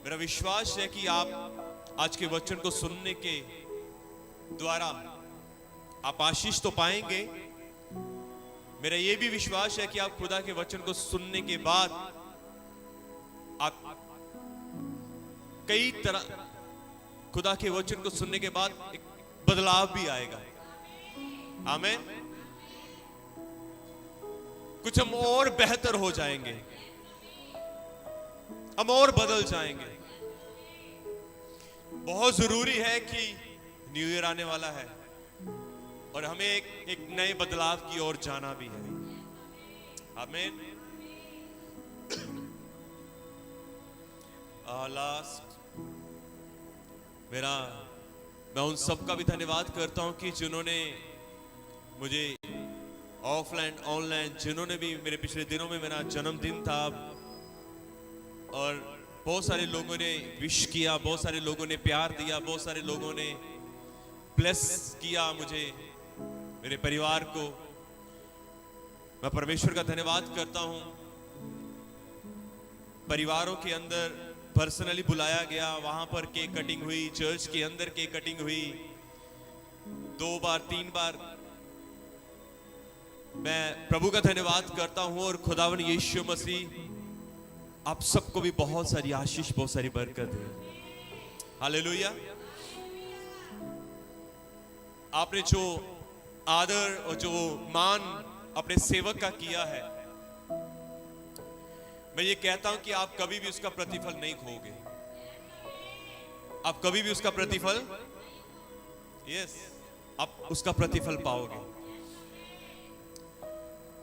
मेरा विश्वास है कि आप आज के वचन को सुनने के द्वारा आप आशीष तो पाएंगे। मेरा यह भी विश्वास है कि आप खुदा के वचन को सुनने के बाद आप कई तरह खुदा के वचन को सुनने के बाद एक बदलाव भी आएगा। आमीन। कुछ हम और बेहतर हो जाएंगे, हम और बदल जाएंगे। बहुत जरूरी है कि न्यू ईयर आने वाला है और हमें एक नए बदलाव की ओर जाना भी है। आमीन। मैं उन सबका भी धन्यवाद करता हूं कि जिन्होंने मुझे ऑफलाइन ऑनलाइन जिन्होंने भी मेरे पिछले दिनों में मेरा जन्मदिन था और बहुत सारे लोगों ने विश किया, बहुत सारे लोगों ने प्यार दिया, बहुत सारे लोगों ने ब्लेस किया मुझे, मेरे परिवार को। मैं परमेश्वर का धन्यवाद करता हूं। परिवारों के अंदर पर्सनली बुलाया गया, वहां पर केक कटिंग हुई, चर्च के अंदर केक कटिंग हुई 2 बार 3 बार। मैं प्रभु का धन्यवाद करता हूं और खुदावन यीशु मसीह आप सबको भी बहुत सारी आशीष, बहुत सारी बरकत दे। हालेलुया। आपने जो आदर और जो मान अपने सेवक का किया है, मैं ये कहता हूं कि आप कभी भी उसका प्रतिफल नहीं खोगे। आप कभी भी उसका प्रतिफल आप उसका प्रतिफल पाओगे।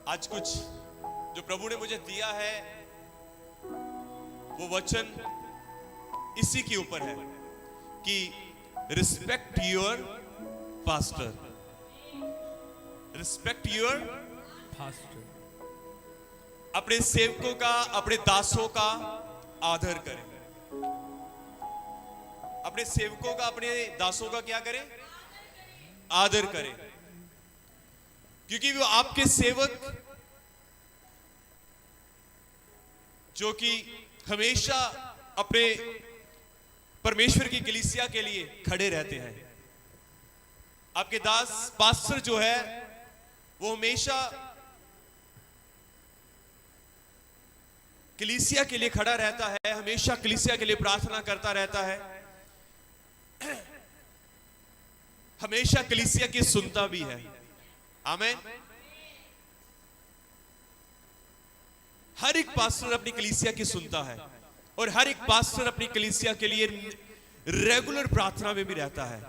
आज कुछ जो प्रभु ने मुझे दिया है वो वचन इसी के ऊपर है कि respect your pastor, respect your pastor. अपने सेवकों का, अपने दासों का आदर करें। अपने सेवकों का, अपने दासों का क्या करें? आदर करें, क्योंकि वो आपके सेवक जो कि हमेशा अपने परमेश्वर की कलीसिया के लिए खड़े रहते हैं। आपके दास पास्टर जो है वो हमेशा कलीसिया के लिए खड़ा रहता है, हमेशा कलीसिया के लिए प्रार्थना करता रहता है, हमेशा कलीसिया की सुनता भी है। आमीन। हर एक पास्टर अपनी कलीसिया की सुनता है और हर एक पास्टर अपनी कलीसिया के लिए रेगुलर प्रार्थना में भी रहता है।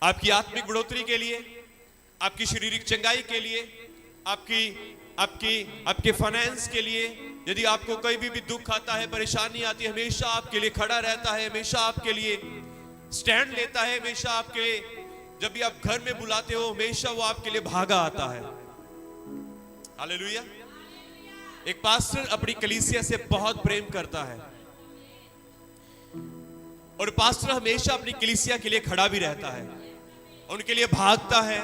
आपकी आत्मिक बढ़ोतरी के लिए, आपकी शारीरिक चंगाई के लिए, आपके फाइनेंस के लिए। यदि आपको कोई भी दुख आता है, परेशानी आती है, हमेशा आपके लिए खड़ा रहता है, हमेशा आपके लिए स्टैंड लेता है, हमेशा आपके लिए जब भी आप घर में बुलाते हो हमेशा वो आपके लिए भागा आता है। हालेलुया। एक पास्टर अपनी कलीसिया से बहुत प्रेम करता है और पास्टर हमेशा अपनी कलीसिया के लिए खड़ा भी रहता है, उनके लिए भागता है।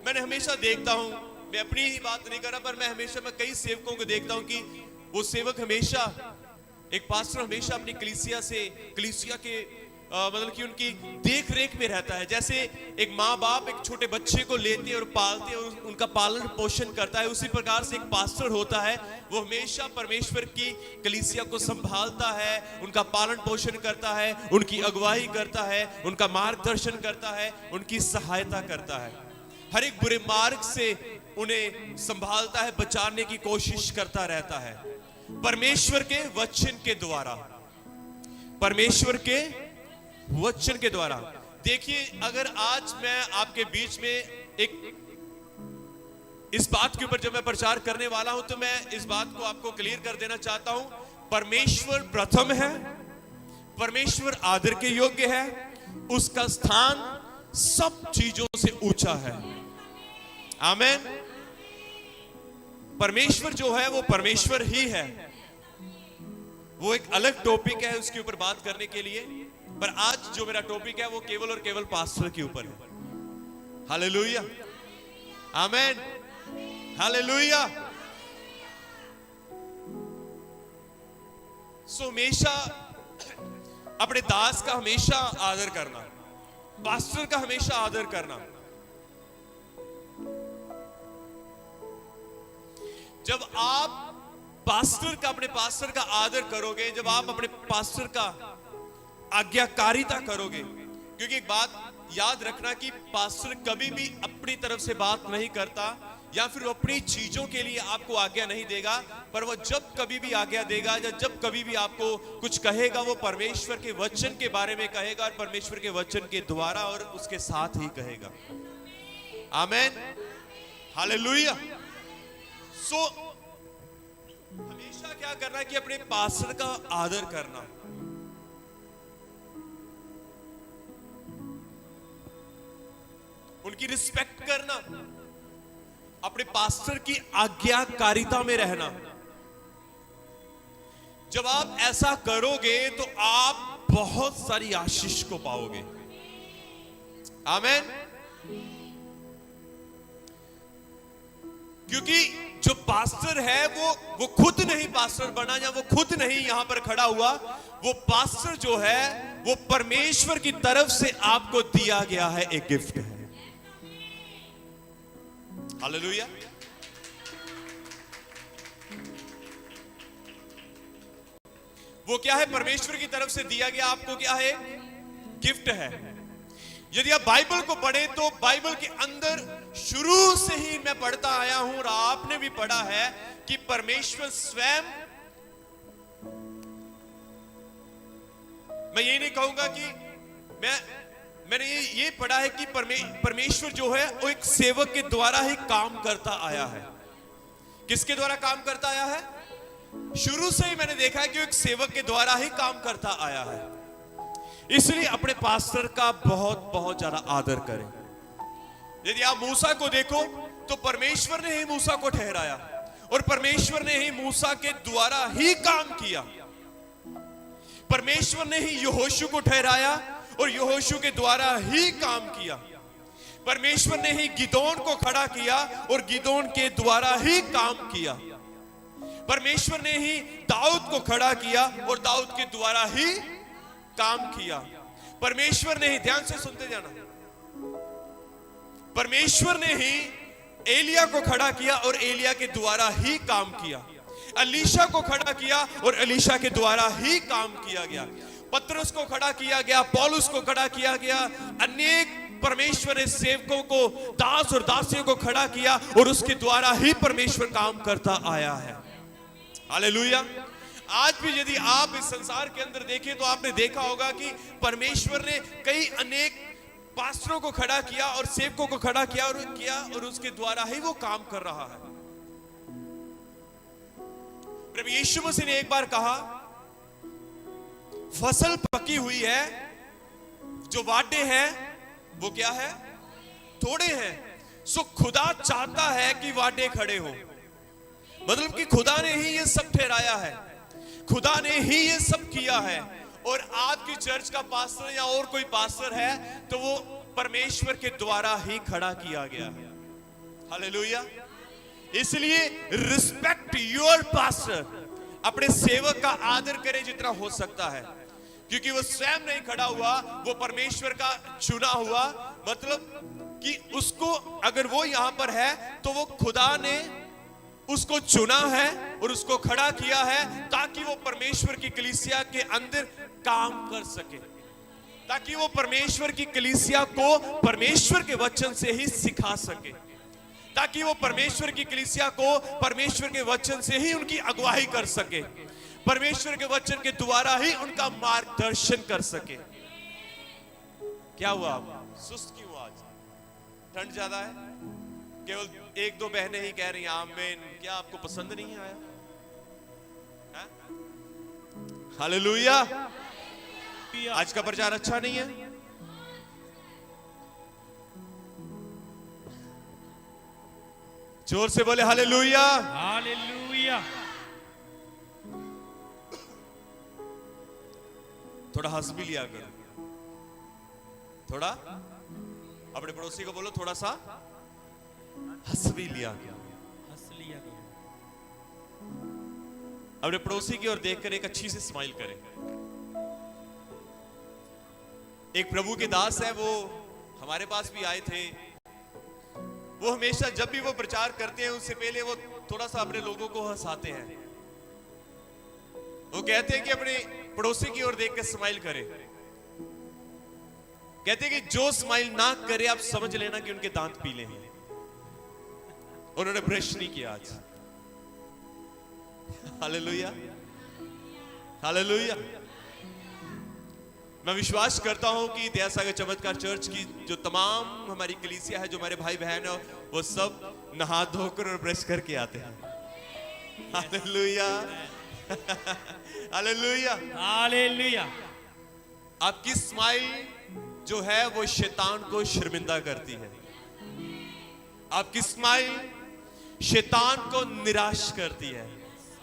मैंने हमेशा देखता हूं, मैं अपनी ही बात नहीं कर रहा, पर मैं कई सेवकों को देखता हूं कि वो सेवक हमेशा, एक पास्टर हमेशा अपनी कलीसिया के मतलब कि उनकी देख रेख में रहता है। जैसे एक माँ बाप एक छोटे बच्चे को लेते हैं और पालते हैं और उनका पालन पोषण करता है, उसी प्रकार से एक पास्टर होता है, वो हमेशा परमेश्वर की कलीसिया को संभालता है, उनका पालन पोषण करता है, उनकी अगुवाई करता है, उनका मार्गदर्शन करता है, उनकी सहायता करता है, हर एक बुरे मार्ग से उन्हें संभालता है, बचाने की कोशिश करता रहता है परमेश्वर के वचन के द्वारा, परमेश्वर के वचन के द्वारा। देखिए, अगर आज मैं आपके बीच में इस बात के ऊपर जब मैं प्रचार करने वाला हूं तो मैं इस बात को आपको क्लियर कर देना चाहता हूं, परमेश्वर प्रथम है, परमेश्वर आदर के योग्य है, उसका स्थान सब चीजों से ऊंचा है। आमीन। परमेश्वर जो है वो परमेश्वर ही है। वो एक अलग टॉपिक है उसके ऊपर बात करने के लिए, पर आज जो मेरा टॉपिक है वो केवल और केवल पास्टर के ऊपर है। हालेलुया। आमीन। हालेलुया। सो हमेशा अपने दास का हमेशा आदर करना, पास्टर का हमेशा आदर करना। जब आप अपने पास्टर का आदर करोगे, जब आप अपने पास्टर का आज्ञाकारिता करोगे, क्योंकि एक बात याद रखना कि पास्टर कभी भी अपनी तरफ से बात नहीं करता या फिर अपनी चीजों के लिए आपको आज्ञा नहीं देगा, पर वो जब कभी भी आज्ञा देगा या जब कभी भी आपको कुछ कहेगा, वो परमेश्वर के वचन के बारे में कहेगा और परमेश्वर के वचन के द्वारा और उसके साथ ही कहेगा। आमेन, हालेलुया। सो हमेशा क्या करना है कि अपने पास्टर का आदर करना, उनकी रिस्पेक्ट करना, अपने पास्टर की आज्ञाकारिता में रहना। जब आप ऐसा करोगे तो आप बहुत सारी आशीष को पाओगे। आमेन। क्योंकि जो पास्टर है वो खुद नहीं पास्टर बना या वो खुद नहीं यहां पर खड़ा हुआ, वो पास्टर जो है वो परमेश्वर की तरफ से आपको दिया गया है, एक गिफ्ट है। हालेलुया। वो क्या है? परमेश्वर की तरफ से दिया गया आपको क्या है? गिफ्ट है। यदि आप बाइबल को पढ़े तो बाइबल के अंदर शुरू से ही मैं पढ़ता आया हूं और आपने भी पढ़ा है कि परमेश्वर स्वयं, मैं ये नहीं कहूंगा कि मैंने ये पढ़ा है कि परमेश्वर जो है वो एक सेवक के द्वारा ही काम करता आया है। किसके द्वारा काम करता आया है? शुरू से ही मैंने देखा है कि वो एक सेवक के द्वारा ही काम करता आया है। इसलिए अपने पास्टर का बहुत बहुत ज्यादा आदर करें। यदि आप मूसा को देखो तो परमेश्वर ने ही मूसा को ठहराया और परमेश्वर ने ही मूसा के द्वारा ही काम किया। परमेश्वर ने ही यहोशू को ठहराया और यहोशू के द्वारा ही काम किया। परमेश्वर ने ही गिदोन को खड़ा किया और गिदोन के द्वारा ही काम किया। परमेश्वर ने ही दाऊद को खड़ा किया और दाऊद के द्वारा ही काम किया। परमेश्वर ने ही, ध्यान से सुनते जाना, परमेश्वर ने ही एलिया को खड़ा किया और एलिया के द्वारा ही काम किया। अलीशा को खड़ा किया और अलीशा के द्वारा ही काम किया गया। पतरस को खड़ा किया गया, पौलुस को खड़ा किया गया, अनेक परमेश्वर ने सेवकों को, दास और दासियों को खड़ा किया और उसके द्वारा ही परमेश्वर काम करता आया है। हालेलुया। आज भी यदि आप इस संसार के अंदर देखें तो आपने देखा होगा कि परमेश्वर ने कई अनेक पास्टरों को खड़ा किया और सेवकों को खड़ा किया और उसके द्वारा ही वो काम कर रहा है। प्रभु यीशु मसीह ने एक बार कहा, फसल पकी हुई है, जो वाटे हैं वो क्या है? थोड़े हैं। सो खुदा चाहता है कि वाटे खड़े हो। मतलब कि खुदा ने ही ये सब ठहराया है, खुदा ने ही ये सब किया है। और आपकी चर्च का पास्टर या और कोई पास्टर है तो वो परमेश्वर के द्वारा ही खड़ा किया गया है। हालेलुया। इसलिए रिस्पेक्ट योर पास्टर, अपने सेवक का आदर करें जितना हो सकता है, क्योंकि वो स्वयं नहीं खड़ा हुआ, वो परमेश्वर का चुना हुआ। मतलब कि उसको, अगर वो यहां पर है तो वो खुदा ने उसको चुना है और उसको खड़ा किया है ताकि वो परमेश्वर की कलीसिया के अंदर काम कर सके, ताकि वो परमेश्वर की कलीसिया को परमेश्वर के वचन से ही सिखा सके, ताकि वो परमेश्वर की कलीसिया को परमेश्वर के वचन से ही उनकी अगुवाई कर सके, परमेश्वर के वचन के द्वारा ही उनका मार्गदर्शन कर सके। क्या हुआ? सुस्त क्यों? आज ठंड ज्यादा है? केवल एक दो बहनें ही कह रही हैं आमीन। क्या आपको पसंद नहीं आया? हालेलुया। आज का प्रचार अच्छा नहीं है? जोर से बोले हालेलुया। हालेलुया। थोड़ा हंस भी लिया करो, थोड़ा अपने पड़ोसी को बोलो थोड़ा सा हंस भी लिया करो। हंस लिया करो। अपने पड़ोसी की ओर देखकर एक अच्छी सी स्माइल करें। एक प्रभु के दास है, वो हमारे पास भी आए थे। वो हमेशा जब भी वो प्रचार करते हैं उससे पहले वो थोड़ा सा अपने लोगों को हंसाते हैं। वो कहते हैं कि अपने पड़ोसी की ओर देख कर स्माइल करें। कहते हैं कि जो स्माइल ना करे आप समझ लेना कि उनके दांत पीले हैं, उन्होंने ब्रश नहीं किया आज। Hallelujah, hallelujah. मैं विश्वास करता हूं कि दया सागर चमत्कार चर्च की जो तमाम हमारी कलीसिया है, जो हमारे भाई बहन है, वो सब नहा धोकर और ब्रश करके आते हैं। Hallelujah, hallelujah, hallelujah. आपकी स्माइल जो है वो शैतान को शर्मिंदा करती है। आपकी स्माइल शैतान को निराश करती है।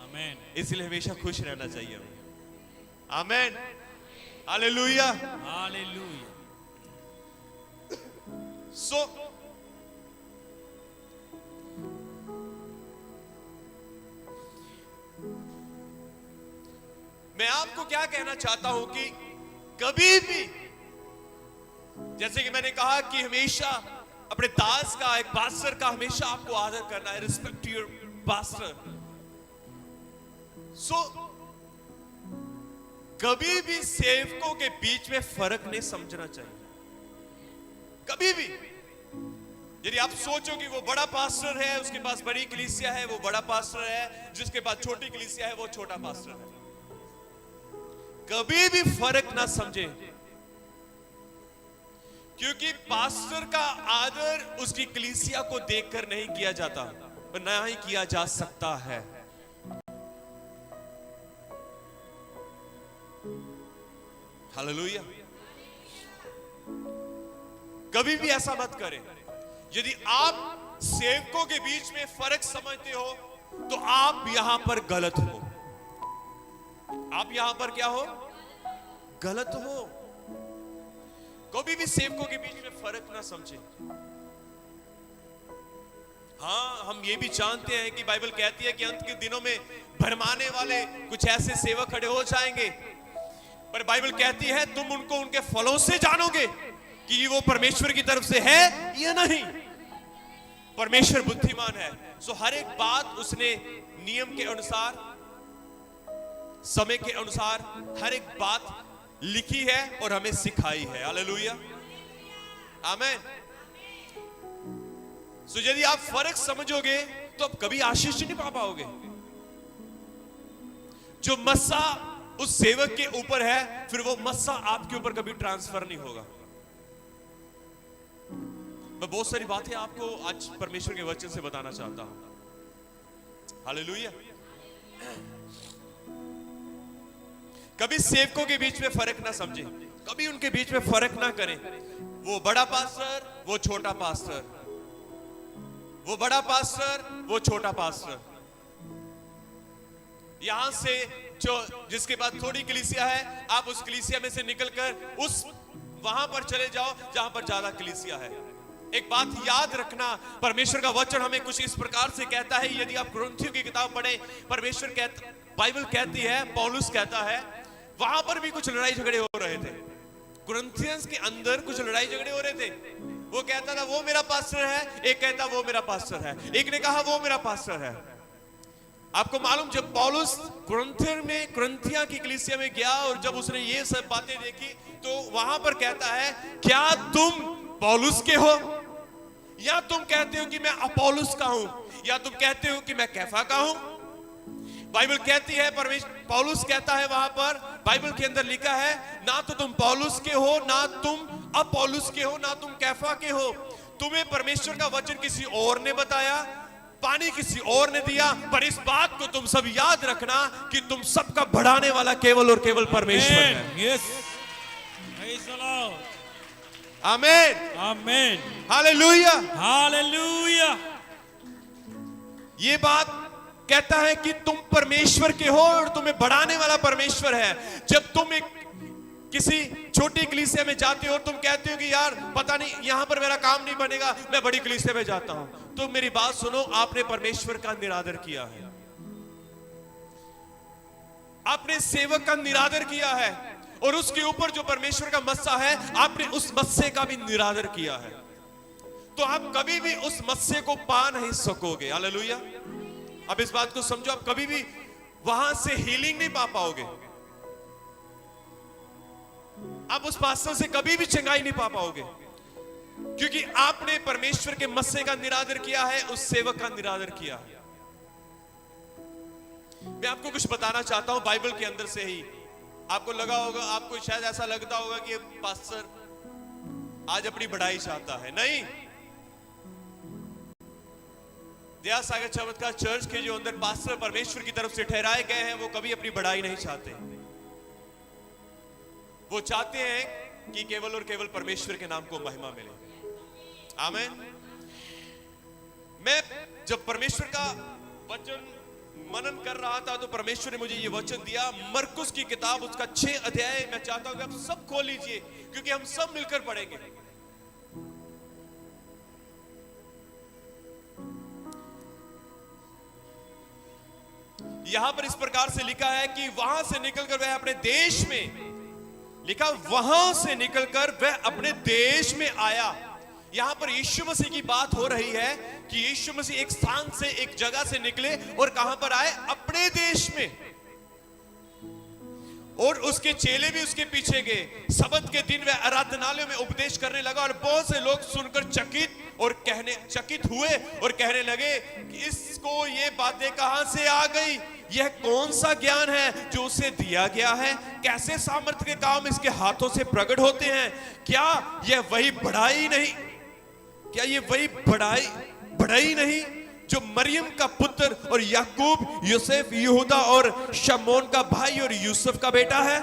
आमेन। इसलिए हमेशा खुश रहना चाहिए हमें। आमेन, हालेलुया, हालेलुया। सो मैं आपको क्या कहना चाहता हूं कि कभी भी, जैसे कि मैंने कहा कि हमेशा अपने दास का, एक पास्टर का हमेशा आपको आदर करना है। Respect your pastor. सो कभी भी सेवकों के बीच में फर्क नहीं समझना चाहिए। कभी भी यदि आप सोचो कि वो बड़ा पास्टर है, उसके पास बड़ी कलीसिया है, वो बड़ा पास्टर है, जिसके पास छोटी कलीसिया है वो छोटा पास्टर है, कभी भी फर्क ना समझे। क्योंकि पास्टर का आदर उसकी कलीसिया को देखकर नहीं किया जाता, और ना ही किया जा सकता है। हालेलुया। कभी भी ऐसा मत करें। यदि आप सेवकों के बीच में फर्क समझते हो तो आप यहां पर गलत हो। आप यहां पर क्या हो? गलत हो। कभी भी सेवकों के बीच में फर्क ना समझे। हाँ, हम ये भी जानते हैं कि बाइबल कहती है कि अंत के दिनों में भरमाने वाले कुछ ऐसे सेवक खड़े हो जाएंगे, पर बाइबल कहती है तुम उनको उनके फलों से जानोगे कि वो परमेश्वर की तरफ से है या नहीं। परमेश्वर बुद्धिमान है, सो हर एक बात उसने नियम के अनुसार, समय के अनुसार हर एक बात लिखी है और हमें सिखाई है। हालेलुया, आमीन। सो यदि आप फर्क समझोगे तो आप कभी आशीष नहीं पा पाओगे। जो मस्सा उस सेवक के ऊपर है, फिर वो मस्सा आपके ऊपर कभी ट्रांसफर नहीं होगा। मैं बहुत सारी बातें आपको आज परमेश्वर के वचन से बताना चाहता हूं। हालेलुया। कभी सेवकों के बीच में फर्क ना समझे, कभी उनके बीच में फर्क ना करें। वो बड़ा पास्टर, वो छोटा पास्टर, वो बड़ा पास्टर, वो छोटा पास्टर। यहां से जो जिसके पास थोड़ी कलीसिया है, आप उस कलीसिया में से निकलकर उस वहां पर चले जाओ जहां पर ज्यादा कलीसिया है। एक बात याद रखना, परमेश्वर का वचन हमें कुछ इस प्रकार से कहता है। यदि आप कुरिन्थियों की किताब पढ़ें, परमेश्वर कहता, बाइबल कहती है, पौलुस कहता है, वहां पर भी कुछ लड़ाई झगड़े हो रहे थे। कुरिन्थियंस के अंदर कुछ लड़ाई झगड़े हो रहे थे। वो कहता था वो मेरा पास्टर है, एक कहता वो मेरा पास्टर है, एक ने कहा वो मेरा पास्टर है। आपको मालूम, जब पौलुस कुरिन्थिया की कलीसिया में गया और जब उसने ये सब बातें देखी, तो वहां पर कहता है, क्या तुम पौलुस के हो, या तुम कहते हो कि मैं अपोलोस का हूं, या तुम कहते हो कि मैं कैफा का हूं। बाइबल कहती है, पौलुस कहता है वहां पर, बाइबल के अंदर लिखा है, ना तो तुम पौलुस के हो, ना तुम अपोलोस के हो, ना तुम कैफा के हो। तुम्हें परमेश्वर का वचन किसी और ने बताया, पानी किसी और ने दिया, पर इस बात को तुम सब याद रखना कि तुम सबका बढ़ाने वाला केवल और केवल परमेश्वर है। यस, प्रेज द लॉर्ड, आमीन, आमीन, हालेलुया, हालेलुया। ये बात कहता है कि तुम परमेश्वर के हो और तुम्हें बढ़ाने वाला परमेश्वर है। जब तुम एक किसी छोटी कलीसिया में जाते हो, तुम कहते हो कि यार पता नहीं यहां पर मेरा काम नहीं बनेगा, मैं बड़ी कलीसिया में जाता हूं, तो मेरी बात सुनो, आपने परमेश्वर का निरादर किया है, आपने सेवक का निरादर किया है। और उसके ऊपर जो परमेश्वर का मत्स्य है, आपने उस मत्स्य का भी निरादर किया है, तो आप कभी भी उस मत्स्य को पा नहीं सकोगे। हालेलुया। अब इस बात को समझो, आप कभी भी वहां से हीलिंग नहीं पा पाओगे, आप उस पास्टर से कभी भी चंगाई नहीं पा पाओगे, क्योंकि आपने परमेश्वर के मत्स्य का निरादर किया है, उस सेवक का निरादर किया है। मैं आपको कुछ बताना चाहता हूं बाइबल के अंदर से ही। आपको लगा होगा, आपको शायद ऐसा लगता होगा कि पास्टर आज अपनी बढ़ाई चाहता है। नहीं, दया सागर चमत्कार चर्च के जो अंदर पास्टर परमेश्वर की तरफ से ठहराए गए हैं, वो कभी अपनी बढ़ाई नहीं चाहते। वो चाहते हैं कि केवल और केवल परमेश्वर के नाम को महिमा मिले। आमीन। मैं जब परमेश्वर का वचन मनन कर रहा था, तो परमेश्वर ने मुझे ये वचन दिया, मरकुस की किताब उसका 6 अध्याय। मैं चाहता हूं कि आप सब खोल लीजिए, क्योंकि हम सब मिलकर पढ़ेंगे। यहां पर इस प्रकार से लिखा है कि वहां से निकलकर वह अपने देश में, लिखा वहां से निकलकर वह अपने देश में आया। यहां पर यीशु मसीह की बात हो रही है कि यीशु मसीह एक स्थान से, एक जगह से निकले और कहां पर आए? अपने देश में। और उसके चेले भी उसके पीछे गए। सबत के दिन वह आराधनालय में उपदेश करने लगा, और बहुत से लोग सुनकर चकित हुए और कहने लगे कि इसको ये बातें कहां से आ गई? यह कौन सा ज्ञान है जो उसे दिया गया है? कैसे सामर्थ्य के काम इसके हाथों से प्रकट होते हैं? क्या यह वही बढ़ाई नहीं, क्या ये वही बढ़ाई नहीं जो मरियम का पुत्र और याकूब, यूसुफ, यहूदा और शमौन का भाई और यूसुफ का बेटा है?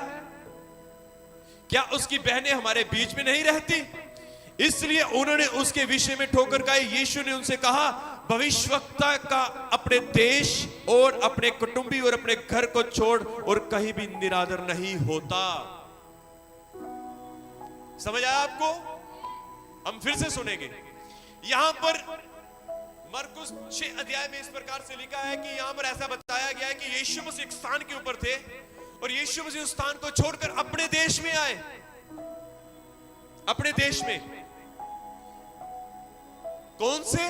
क्या उसकी बहनें हमारे बीच में नहीं रहती? इसलिए उन्होंने उसके विषय में ठोकर खाई। यीशु ने उनसे कहा, भविष्यवक्ता का अपने देश और अपने कुटुंबी और अपने घर को छोड़ और कहीं भी निरादर नहीं होता। समझ आया आपको? हम फिर से सुनेंगे। यहां पर मरकुस 6 अध्याय में इस प्रकार से लिखा है कि यहां पर ऐसा बताया गया है कि यीशु मसीह एक स्थान के ऊपर थे, और यीशु मसीह उस स्थान को छोड़कर अपने देश में आए। अपने देश में कौन से?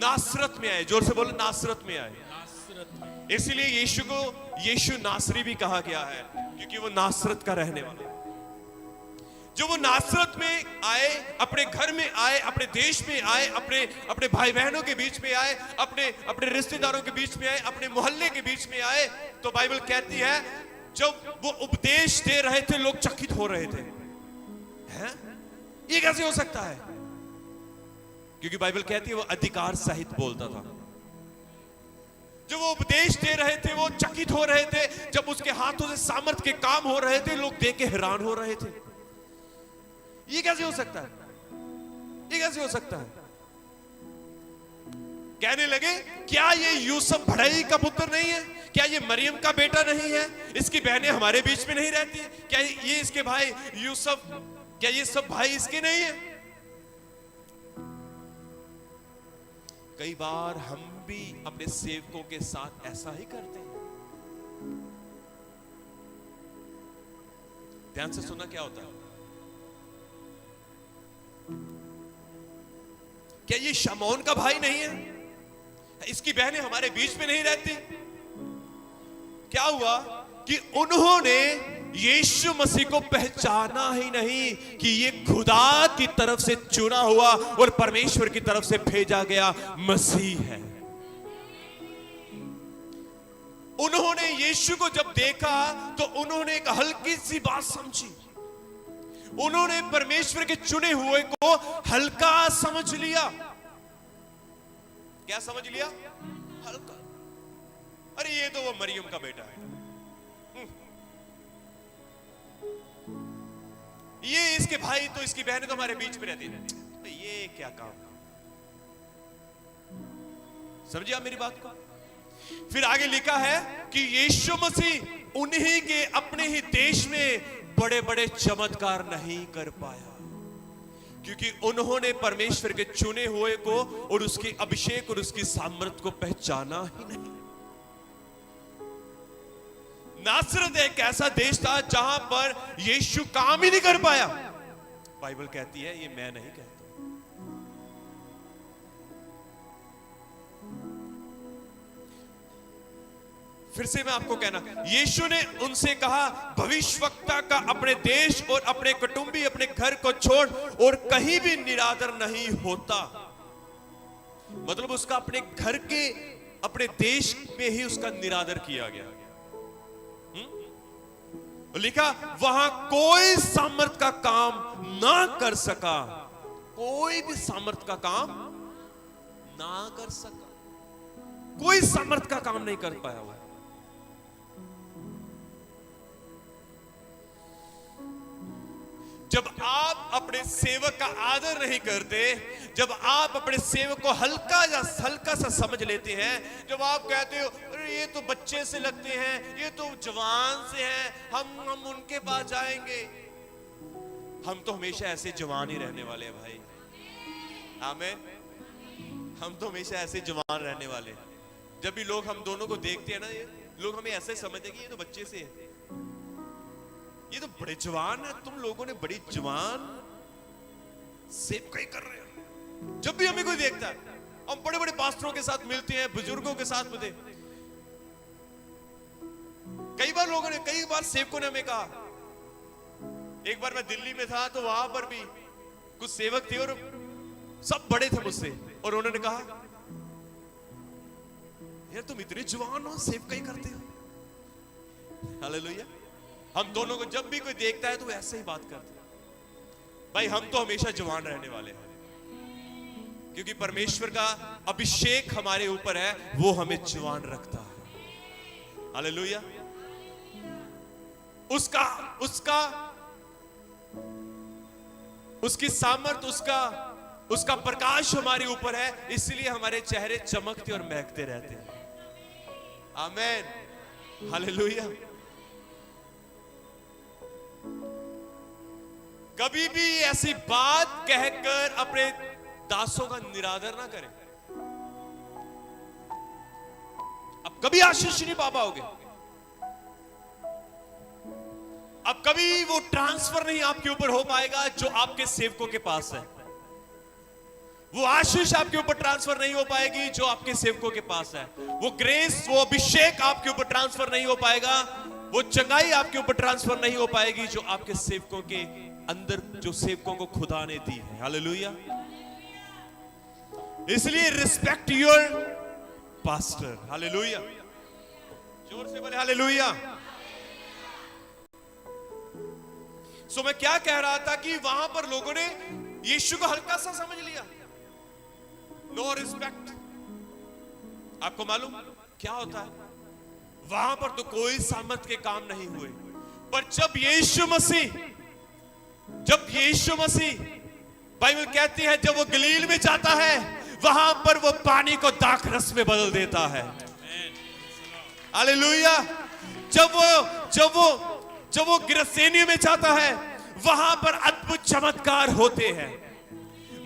नासरत में आए। जोर से बोलो, नासरत में आए। नासरत में। इसलिए यीशु को यीशु नासरी भी कहा गया है, क्योंकि वो नासरत का रहने वाला। जो वो नासरत में आए, अपने घर में आए, अपने देश में आए, अपने भाई बहनों के बीच में आए, अपने रिश्तेदारों के बीच में आए, अपने मोहल्ले के बीच में आए, तो बाइबल कहती है जब वो उपदेश दे रहे थे, लोग चकित हो रहे थे। हैं? ये कैसे हो सकता है? क्योंकि बाइबल कहती है वो अधिकार सहित बोलता था। जब वो उपदेश दे रहे थे, वो चकित हो रहे थे। जब उसके हाथों से सामर्थ के काम हो रहे थे, लोग देख के हैरान हो रहे थे। ये कैसे हो सकता है? ये कैसे हो सकता है? कहने लगे, क्या ये यूसुफ बढ़ई का पुत्र नहीं है? क्या ये मरियम का बेटा नहीं है? इसकी बहनें हमारे बीच में नहीं रहती? क्या ये इसके भाई यूसुफ, क्या ये सब भाई इसके नहीं है? कई बार हम भी अपने सेवकों के साथ ऐसा ही करते हैं। ध्यान से सुनना, क्या होता है? क्या ये शमौन का भाई नहीं है? इसकी बहनें हमारे बीच में नहीं रहती? क्या हुआ कि उन्होंने यीशु मसीह को पहचाना ही नहीं कि ये खुदा की तरफ से चुना हुआ और परमेश्वर की तरफ से भेजा गया मसीह है। उन्होंने यीशु को जब देखा तो उन्होंने एक हल्की सी बात समझी। उन्होंने परमेश्वर के चुने हुए को हल्का समझ लिया। क्या समझ लिया? हल्का। अरे ये तो वो मरियम का बेटा है, ये इसके भाई तो, इसकी बहनें तो हमारे बीच में रहती है, तो ये क्या काम? समझिए आप मेरी बात को? फिर आगे लिखा है कि यीशु मसीह उन्हीं के अपने ही देश में बड़े बड़े चमत्कार नहीं कर पाया, क्योंकि उन्होंने परमेश्वर के चुने हुए को और उसके अभिषेक और उसकी सामर्थ को पहचाना ही नहीं। नासरत एक ऐसा देश था जहां पर यीशु काम ही नहीं कर पाया। बाइबल कहती है, ये मैं नहीं कहता। फिर से मैं आपको कहना, यीशु ने उनसे कहा, भविष्यवक्ता का अपने देश और अपने कुटुंबी, अपने घर को छोड़ और कहीं भी निरादर नहीं होता। मतलब उसका अपने घर के, अपने देश में ही उसका निरादर किया गया। लिखा, वहां कोई सामर्थ का काम ना कर सका, कोई भी सामर्थ का काम ना कर सका, कोई सामर्थ का काम नहीं कर पाया हुआ। जब आप अपने सेवक का आदर नहीं करते, जब आप अपने सेवक को हल्का सा समझ लेते हैं, जब आप कहते हो अरे ये तो बच्चे से लगते हैं, ये तो जवान से हैं, हम उनके पास जाएंगे। हम तो हमेशा ऐसे जवान ही रहने वाले हैं भाई, आमीन। हम तो हमेशा ऐसे जवान रहने वाले हैं। जब भी लोग हम दोनों को देखते हैं ना, ये लोग हमें ऐसे समझते हैं कि ये तो बच्चे से है, ये तो बड़े जवान है, तुम लोगों ने बड़ी जवान सेवकाई कर रहे हो। जब भी हमें कोई देखता है, हम बड़े बड़े पास्टरों के साथ मिलते हैं, बुजुर्गों के साथ मिलते, कई बार सेवकों ने हमें कहा, एक बार मैं दिल्ली में था तो वहां पर भी कुछ सेवक थे और सब बड़े थे मुझसे, और उन्होंने कहा, यार तुम इतने जवान हो, सेवकाई करते हो। हालेलुया। हम दोनों को जब भी कोई देखता है तो वो ऐसे ही बात करते हैं। भाई हम तो हमेशा जवान रहने वाले हैं, क्योंकि परमेश्वर का अभिषेक हमारे ऊपर है, वो हमें जवान रखता है। हालेलुया। उसकी सामर्थ, उसका प्रकाश हमारे ऊपर है, इसलिए हमारे चेहरे चमकते और महकते रहते हैं। आमीन। हालेलुया। कभी भी ऐसी बात कहकर अपने दासों का निरादर ना करें। अब कभी आशीष नहीं पा पाओगे, अब कभी वो ट्रांसफर नहीं आपके ऊपर हो पाएगा जो आपके सेवकों के पास है। वो आशीष आपके ऊपर ट्रांसफर नहीं हो पाएगी जो आपके सेवकों के पास है। वो ग्रेस, वो अभिषेक आपके ऊपर ट्रांसफर नहीं हो पाएगा, वो चंगाई आपके ऊपर ट्रांसफर नहीं हो पाएगी जो आपके सेवकों के अंदर, जो सेवकों को खुदा ने दी है। हालेलुया। इसलिए रिस्पेक्ट योर पास्टर। हालेलुया। जोर से बोले हालेलुया। सो मैं क्या कह रहा था कि वहां पर लोगों ने यीशु को हल्का सा समझ लिया, नो रिस्पेक्ट। आपको मालूम क्या होता है, वहां पर तो कोई सामर्थ के काम नहीं हुए, पर जब यीशु मसीह बाइबल कहती है, जब वो गलील में जाता है, वहां पर वो पानी को दाख रस में बदल देता है। हालेलुया। जब वो गिरसेनी में जाता है, वहां पर अद्भुत चमत्कार होते हैं,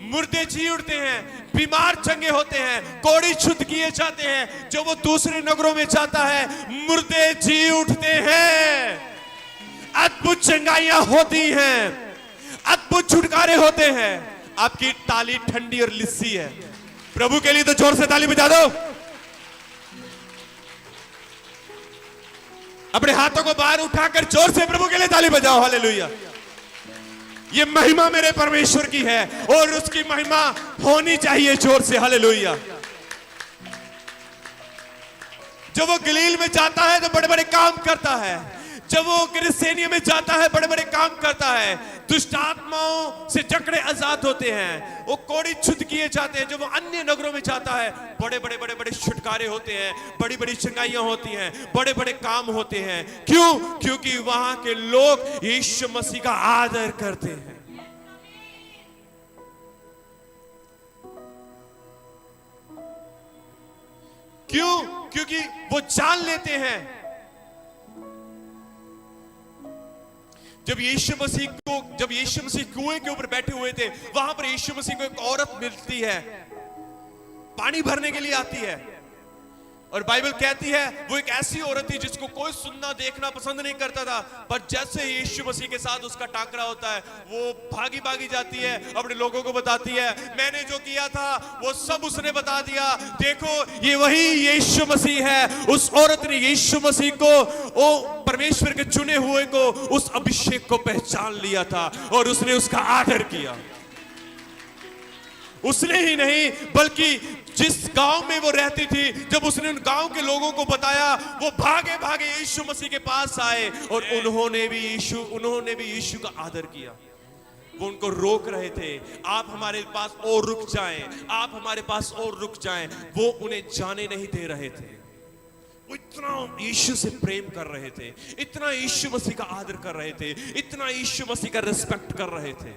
मुर्दे जी उठते हैं, बीमार चंगे होते हैं, कोड़ी शुद्ध किए जाते हैं। जब वो दूसरे नगरों में जाता है, मुर्दे जी उठते हैं, अद्भुत चंगाइयां होती हैं, अद्भुत छुटकारे होते हैं। आपकी ताली ठंडी और लिस्सी है। प्रभु के लिए तो जोर से ताली बजा दो। अपने हाथों को बाहर उठाकर जोर से प्रभु के लिए ताली बजाओ। हालेलुया। ये महिमा मेरे परमेश्वर की है और उसकी महिमा होनी चाहिए जोर से। हालेलुया। जब वो गलील में जाता है तो बड़े बड़े काम करता है, जब वो गिरसेनियों में जाता है बड़े बड़े काम करता है, दुष्ट आत्माओं से जकड़े आजाद होते हैं, वो कोड़ी शुद्ध किए जाते हैं। जब वो अन्य नगरों में जाता है, बड़े बड़े छुटकारे होते हैं, बड़ी बड़ी चंगाइयां होती हैं, बड़े बड़े काम होते हैं। क्यों? क्योंकि वहां के लोग यीशु मसीह का आदर करते हैं। क्यों? क्योंकि वो जान लेते हैं, जब यीशु मसीह कुएं के ऊपर बैठे हुए थे, वहां पर यीशु मसीह को एक औरत मिलती है, पानी भरने के लिए आती है, और बाइबल कहती है वो एक ऐसी औरत थी जिसको कोई सुनना देखना पसंद नहीं करता था, पर जैसे ही यीशु मसीह के साथ उसका टाकरा होता है वो भागी भागी जाती है, अपने लोगों को बताती है मैंने जो किया था वो सब उसने बता दिया, देखो ये वही यीशु मसीह है। उस औरत ने यीशु मसीह को, वो परमेश्वर के चुने हुए को, उस अभिषेक को पहचान लिया था और उसने उसका आदर किया। उसने ही नहीं बल्कि जिस गांव में वो रहती थी, जब उसने उन गांव के लोगों को बताया, वो भागे भागे यीशु मसीह के पास आए और उन्होंने भी यीशु का आदर किया। वो उनको रोक रहे थे, आप हमारे पास और रुक जाएं, आप हमारे पास और रुक जाएं। वो उन्हें जाने नहीं दे रहे थे। वो इतना यीशु से प्रेम कर रहे थे, इतना यीशु मसीह का आदर कर रहे थे, इतना यीशु मसीह का रिस्पेक्ट कर रहे थे।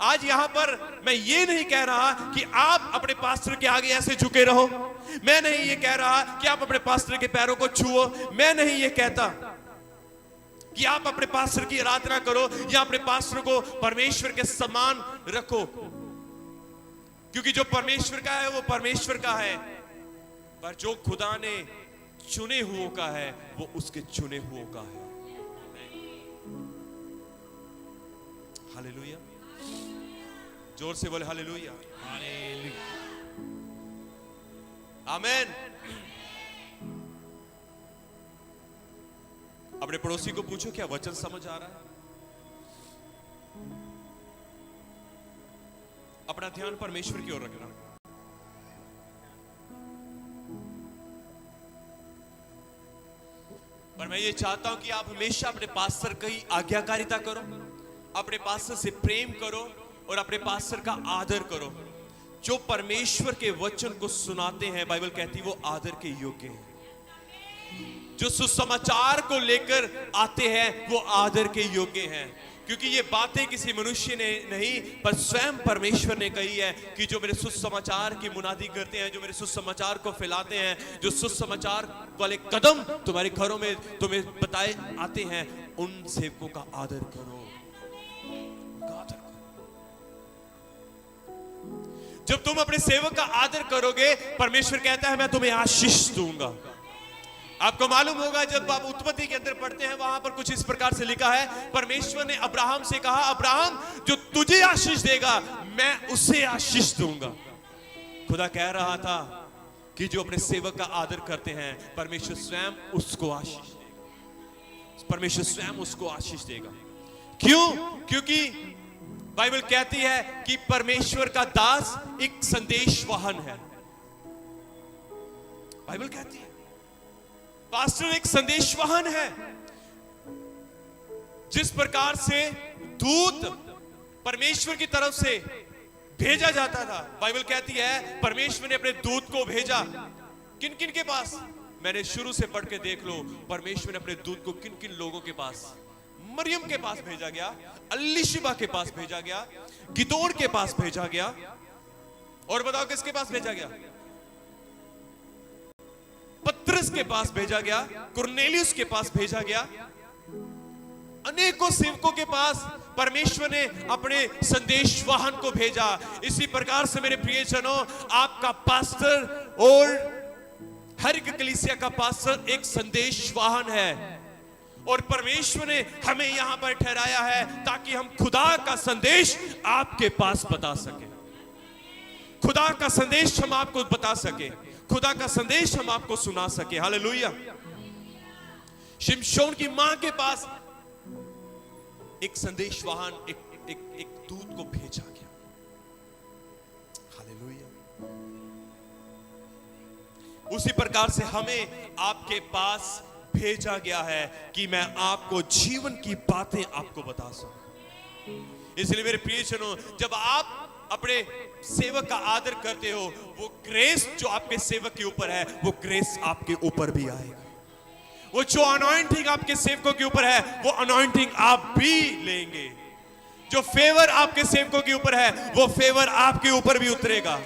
आज यहां पर मैं ये नहीं कह रहा कि आप अपने पास्टर के आगे ऐसे झुके रहो, मैं नहीं ये कह रहा कि आप अपने पास्टर के पैरों को छुओ, मैं नहीं ये कहता कि आप अपने पास्टर की आराधना करो या अपने पास्टर को परमेश्वर के समान रखो, क्योंकि जो परमेश्वर का है वो परमेश्वर का है, पर जो खुदा ने चुने हुओं का है वो उसके चुने हुओं का है। हालेलुया, जोर से बोले हालेलुया, हालेलुया, आमेन। अपने पड़ोसी को पूछो क्या वचन समझ आ रहा है? अपना ध्यान परमेश्वर की ओर रखना। पर मैं ये चाहता हूं कि आप हमेशा अपने पास्टर की आज्ञाकारिता करो, अपने पास्टर से प्रेम करो और अपने पास्टर का आदर करो। जो परमेश्वर के वचन को सुनाते हैं, बाइबल कहती है वो आदर के योग्य हैं। जो सुसमाचार को लेकर आते हैं वो आदर के योग्य हैं, क्योंकि ये बातें किसी मनुष्य ने नहीं पर स्वयं परमेश्वर ने कही है कि जो मेरे सुसमाचार की मुनादी करते हैं, जो मेरे सुसमाचार को फैलाते हैं, जो सुसमाचार वाले कदम तुम्हारे घरों में तुम्हें बताए आते हैं, उन सेवकों का आदर करो, उनका आदर करो। जब तुम अपने सेवक का आदर करोगे, परमेश्वर कहता है मैं तुम्हें आशीष दूंगा। आपको मालूम होगा जब आप उत्पत्ति के अंदर पढ़ते हैं, वहां पर कुछ इस प्रकार से लिखा है, परमेश्वर ने अब्राहम से कहा, अब्राहम जो तुझे आशीष देगा मैं उसे आशीष दूंगा। खुदा कह रहा था कि जो अपने सेवक का आदर करते हैं, परमेश्वर स्वयं उसको आशीष देगा, परमेश्वर स्वयं उसको आशीष देगा। क्यों? क्योंकि बाइबल कहती है कि परमेश्वर का दास एक संदेश वाहन है। बाइबल कहती है पास्टर एक संदेश वाहन है। जिस प्रकार से दूत परमेश्वर की तरफ से भेजा जाता था, बाइबल कहती है परमेश्वर ने अपने दूत को भेजा किन किन के पास? मैंने शुरू से पढ़ के देख लो, परमेश्वर ने अपने दूत को किन किन लोगों के पास? मरियम के पास भेजा गया, अलीशिबा के पास भेजा गया, गिदोन के पास भेजा गया, और बताओ किसके पास भेजा गया? पतरस के पास भेजा गया, कुरनेलियुस के पास भेजा गया। अनेकों सेवकों के पास परमेश्वर ने अपने संदेश वाहन को भेजा। इसी प्रकार से मेरे प्रियजनों, आपका पास्टर और हर एक कलीसिया का पास्टर एक संदेश वाहन है, और परमेश्वर ने हमें यहां पर ठहराया है ताकि हम खुदा का संदेश आपके पास बता सके, खुदा का संदेश हम आपको बता सके, खुदा का संदेश हम आपको सुना सके। हालेलुया। शिमशोन की मां के पास एक संदेश वाहन, एक दूत को भेजा गया। हालेलुया। उसी प्रकार से हमें आपके पास भेजा गया है कि मैं आपको जीवन की बातें आपको बता सकूं। इसलिए मेरे प्रियजनों, जब आप अपने सेवक का आदर करते हो, वो ग्रेस जो आपके सेवक के ऊपर है, वो ग्रेस आपके ऊपर भी आएगा। वो जो अनॉइंटिंग आपके सेवकों के ऊपर है, वो अनॉइंटिंग आप भी लेंगे। जो फेवर आपके सेवकों के ऊपर है, वो फेवर आपके ऊपर भी उतरेगा।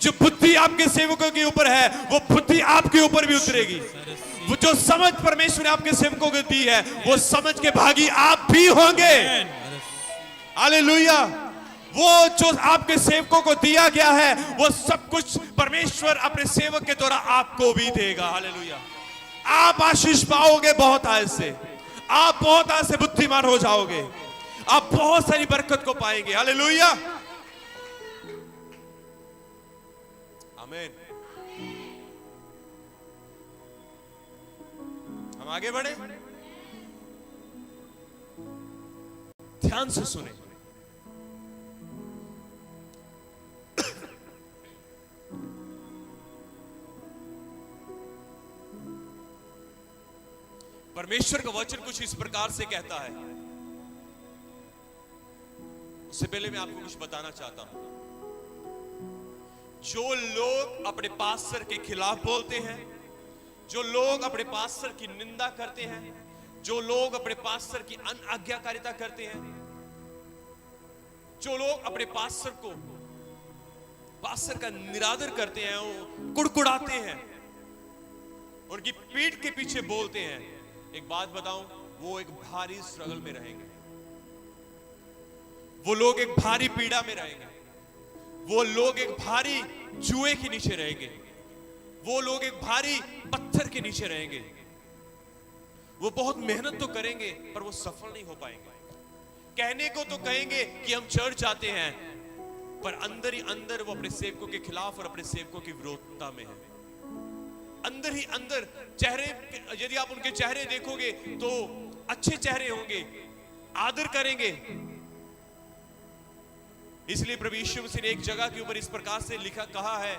जो बुद्धि आपके सेवकों के ऊपर है, वो बुद्धि आपके ऊपर भी उतरेगी। वो जो समझ परमेश्वर ने आपके सेवकों को दी है, वो समझ के भागी आप भी होंगे। हालेलुया। वो जो आपके सेवकों को दिया गया है वो सब कुछ परमेश्वर अपने सेवक के द्वारा आपको भी देगा। हालेलुया। आप आशीष पाओगे बहुत आज से, आप बहुत आज से बुद्धिमान हो जाओगे, आप बहुत सारी बरकत को पाएंगे। हालेलुया। आमीन। हम आगे बढ़े, ध्यान से सुने। परमेश्वर का वचन कुछ इस प्रकार से कहता है। उससे पहले मैं आपको कुछ बताना चाहता हूं। जो लोग अपने पास्टर के खिलाफ बोलते हैं, जो लोग अपने पास्टर की निंदा करते हैं, जो लोग अपने पास्टर की अनाज्ञाकारिता करते हैं, जो लोग अपने पास्टर का निरादर करते हैं, वो कुड़कुड़ाते हैं, उनकी पीठ के पीछे बोलते हैं, एक बात बताऊं, वो एक भारी स्ट्रगल में रहेंगे। वो लोग एक भारी पीड़ा में रहेंगे। वो लोग एक भारी जुए के नीचे रहेंगे। वो लोग एक भारी पत्थर के नीचे रहेंगे। वो बहुत मेहनत तो करेंगे पर वो सफल नहीं हो पाएंगे। कहने को तो कहेंगे कि हम चर्च जाते हैं, पर अंदर ही अंदर वो अपने सेवकों के खिलाफ और अपने सेवकों की विरोधता में है। अंदर ही अंदर चेहरे, यदि आप उनके चेहरे देखोगे तो अच्छे चेहरे होंगे, आदर करेंगे। इसलिए प्रभु यीशु मसीह ने एक जगह के ऊपर इस प्रकार से कहा है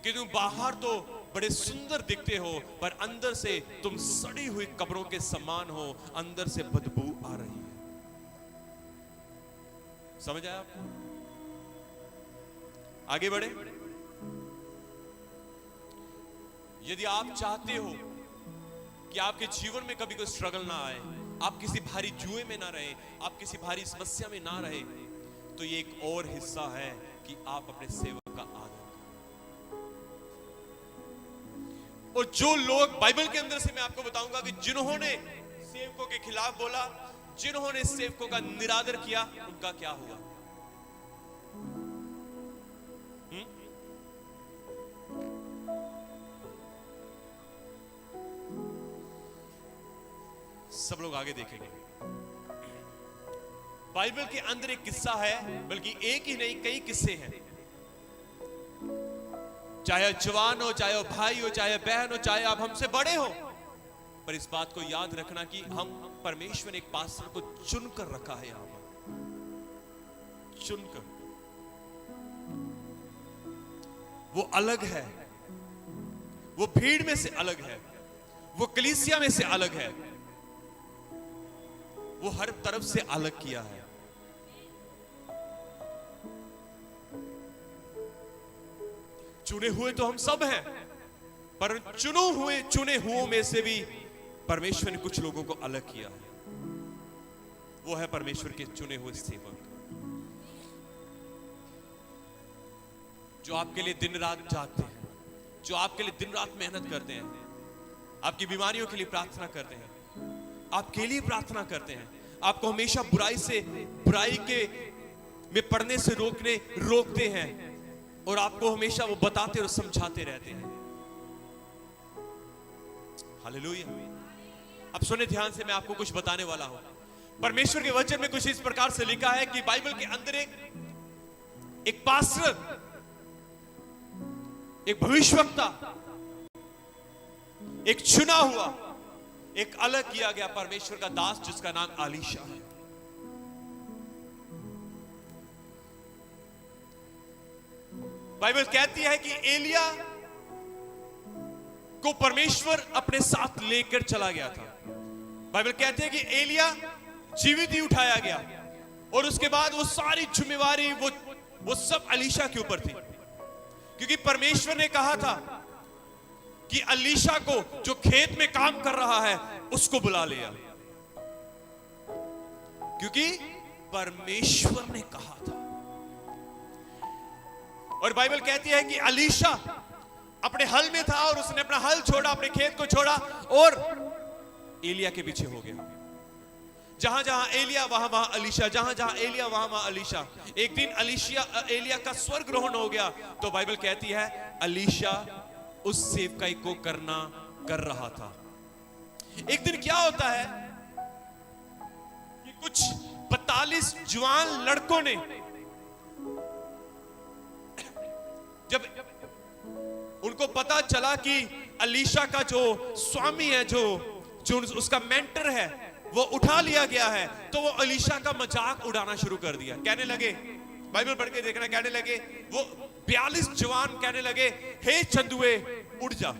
कि तुम बाहर तो बड़े सुंदर दिखते हो, पर अंदर से तुम सड़ी हुई कब्रों के समान हो, अंदर से बदबू आ रही है। समझ आया आपको? आगे बढ़े। यदि आप चाहते हो कि आपके जीवन में कभी कोई स्ट्रगल ना आए, आप किसी भारी जुए में ना रहे, आप किसी भारी समस्या में ना रहे, तो ये एक और हिस्सा है कि आप अपने सेवक का आदर करें। और जो लोग बाइबल के अंदर से मैं आपको बताऊंगा कि जिन्होंने सेवकों के खिलाफ बोला, जिन्होंने सेवकों का निरादर किया, उनका क्या हुआ। सब लोग आगे देखेंगे। बाइबल के अंदर एक किस्सा है, बल्कि एक ही नहीं कई किस्से हैं। चाहे जवान हो, चाहे भाई हो, चाहे बहन हो, चाहे आप हमसे बड़े हो, पर इस बात को याद रखना कि हम परमेश्वर ने एक पास्टर को चुनकर रखा है। यहां पर चुनकर, वो अलग है, वो भीड़ में से अलग है, वो कलीसिया में से अलग है, वो हर तरफ से अलग किया है। चुने हुए तो हम सब हैं, पर चुने हुओं में से भी परमेश्वर ने कुछ लोगों को अलग किया है। वो है परमेश्वर के चुने हुए सेवक, जो आपके लिए दिन रात जागते हैं, जो आपके लिए दिन रात मेहनत करते हैं, आपकी बीमारियों के लिए प्रार्थना करते हैं, आपके लिए प्रार्थना करते हैं, आपको हमेशा बुराई के में पड़ने से रोकते हैं, और आपको हमेशा वो बताते और समझाते रहते हैं। हालेलुया। अब सुने ध्यान से, मैं आपको कुछ बताने वाला हूं। परमेश्वर के वचन में कुछ इस प्रकार से लिखा है कि बाइबल के अंदर एक पास्टर, एक भविष्यवक्ता, एक चुना हुआ, एक अलग किया गया परमेश्वर का दास, जिसका नाम एलीशा है। बाइबल कहती है कि एलिया को परमेश्वर अपने साथ लेकर चला गया था। बाइबल कहती है कि एलिया जीवित ही उठाया गया, और उसके बाद वो सारी जिम्मेवारी वो सब एलीशा के ऊपर थी, क्योंकि परमेश्वर ने कहा था कि एलीशा को, जो खेत में काम कर रहा है, उसको बुला लिया, क्योंकि परमेश्वर ने कहा था। और बाइबल कहती है कि एलीशा अपने हल में था, और उसने अपना हल छोड़ा, अपने खेत को छोड़ा, और एलिया के पीछे हो गया। जहां जहां एलिया वहां वहां अलीशा, जहां जहां एलिया वहां वहां अलीशा। एक दिन एलिया का स्वर्ग ग्रहण हो गया, तो बाइबल कहती है अलीशा उस सेवकाई को कर रहा था। एक दिन क्या होता है कि कुछ 42 जवान लड़कों ने जब उनको पता चला कि अलीशा का जो स्वामी है, जो उसका मेंटर है, वो उठा लिया गया है, तो वो अलीशा का मजाक उड़ाना शुरू कर दिया। कहने लगे, बाइबल पढ़ के देखना, कहने लगे वो 42 जवान कहने लगे, हे चंदुए उड़ जा।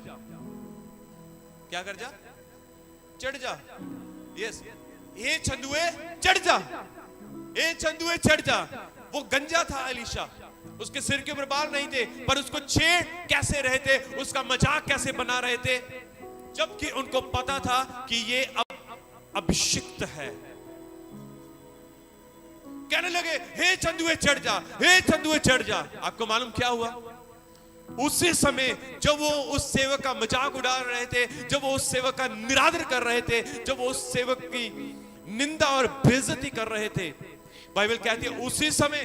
क्या कर जा? चढ़ जा। यस, हे चंदुए चढ़ जा, हे चंदुए चढ़ जा। वो गंजा था अलीशा, उसके सिर के ऊपर बाल नहीं थे, पर उसको छेड़ कैसे रहे थे, उसका मजाक कैसे बना रहे थे, जबकि उनको पता था कि ये अभिषिक्त है। कहने लगे, हे चंदुए चढ़ जा, हे चंदुए चढ़ जा। आपको मालूम क्या हुआ? उसी समय जब वो उस सेवक का मजाक उड़ा रहे थे, जब वो उस सेवक का निरादर कर रहे थे, जब वो उस सेवक की निंदा और बेइज्जती कर रहे थे, बाइबल कहती है उसी समय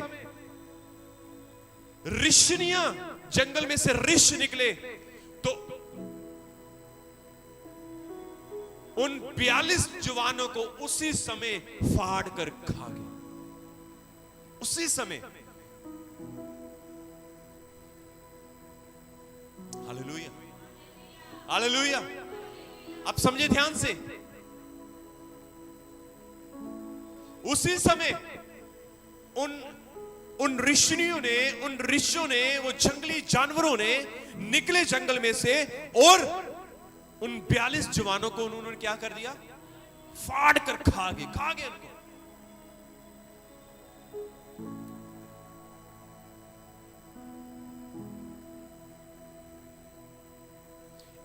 ऋषियां, जंगल में से ऋषि निकले, तो उन 42 जवानों को उसी समय फाड़ कर खा गए। उसी समय। Hallelujah, hallelujah. आप समझे ध्यान से। उसी समय उन ऋषियों ने, वो जंगली जानवरों ने निकले जंगल में से, और उन 42 जवानों को उन्होंने क्या कर दिया? फाड़ कर खा गए उनको।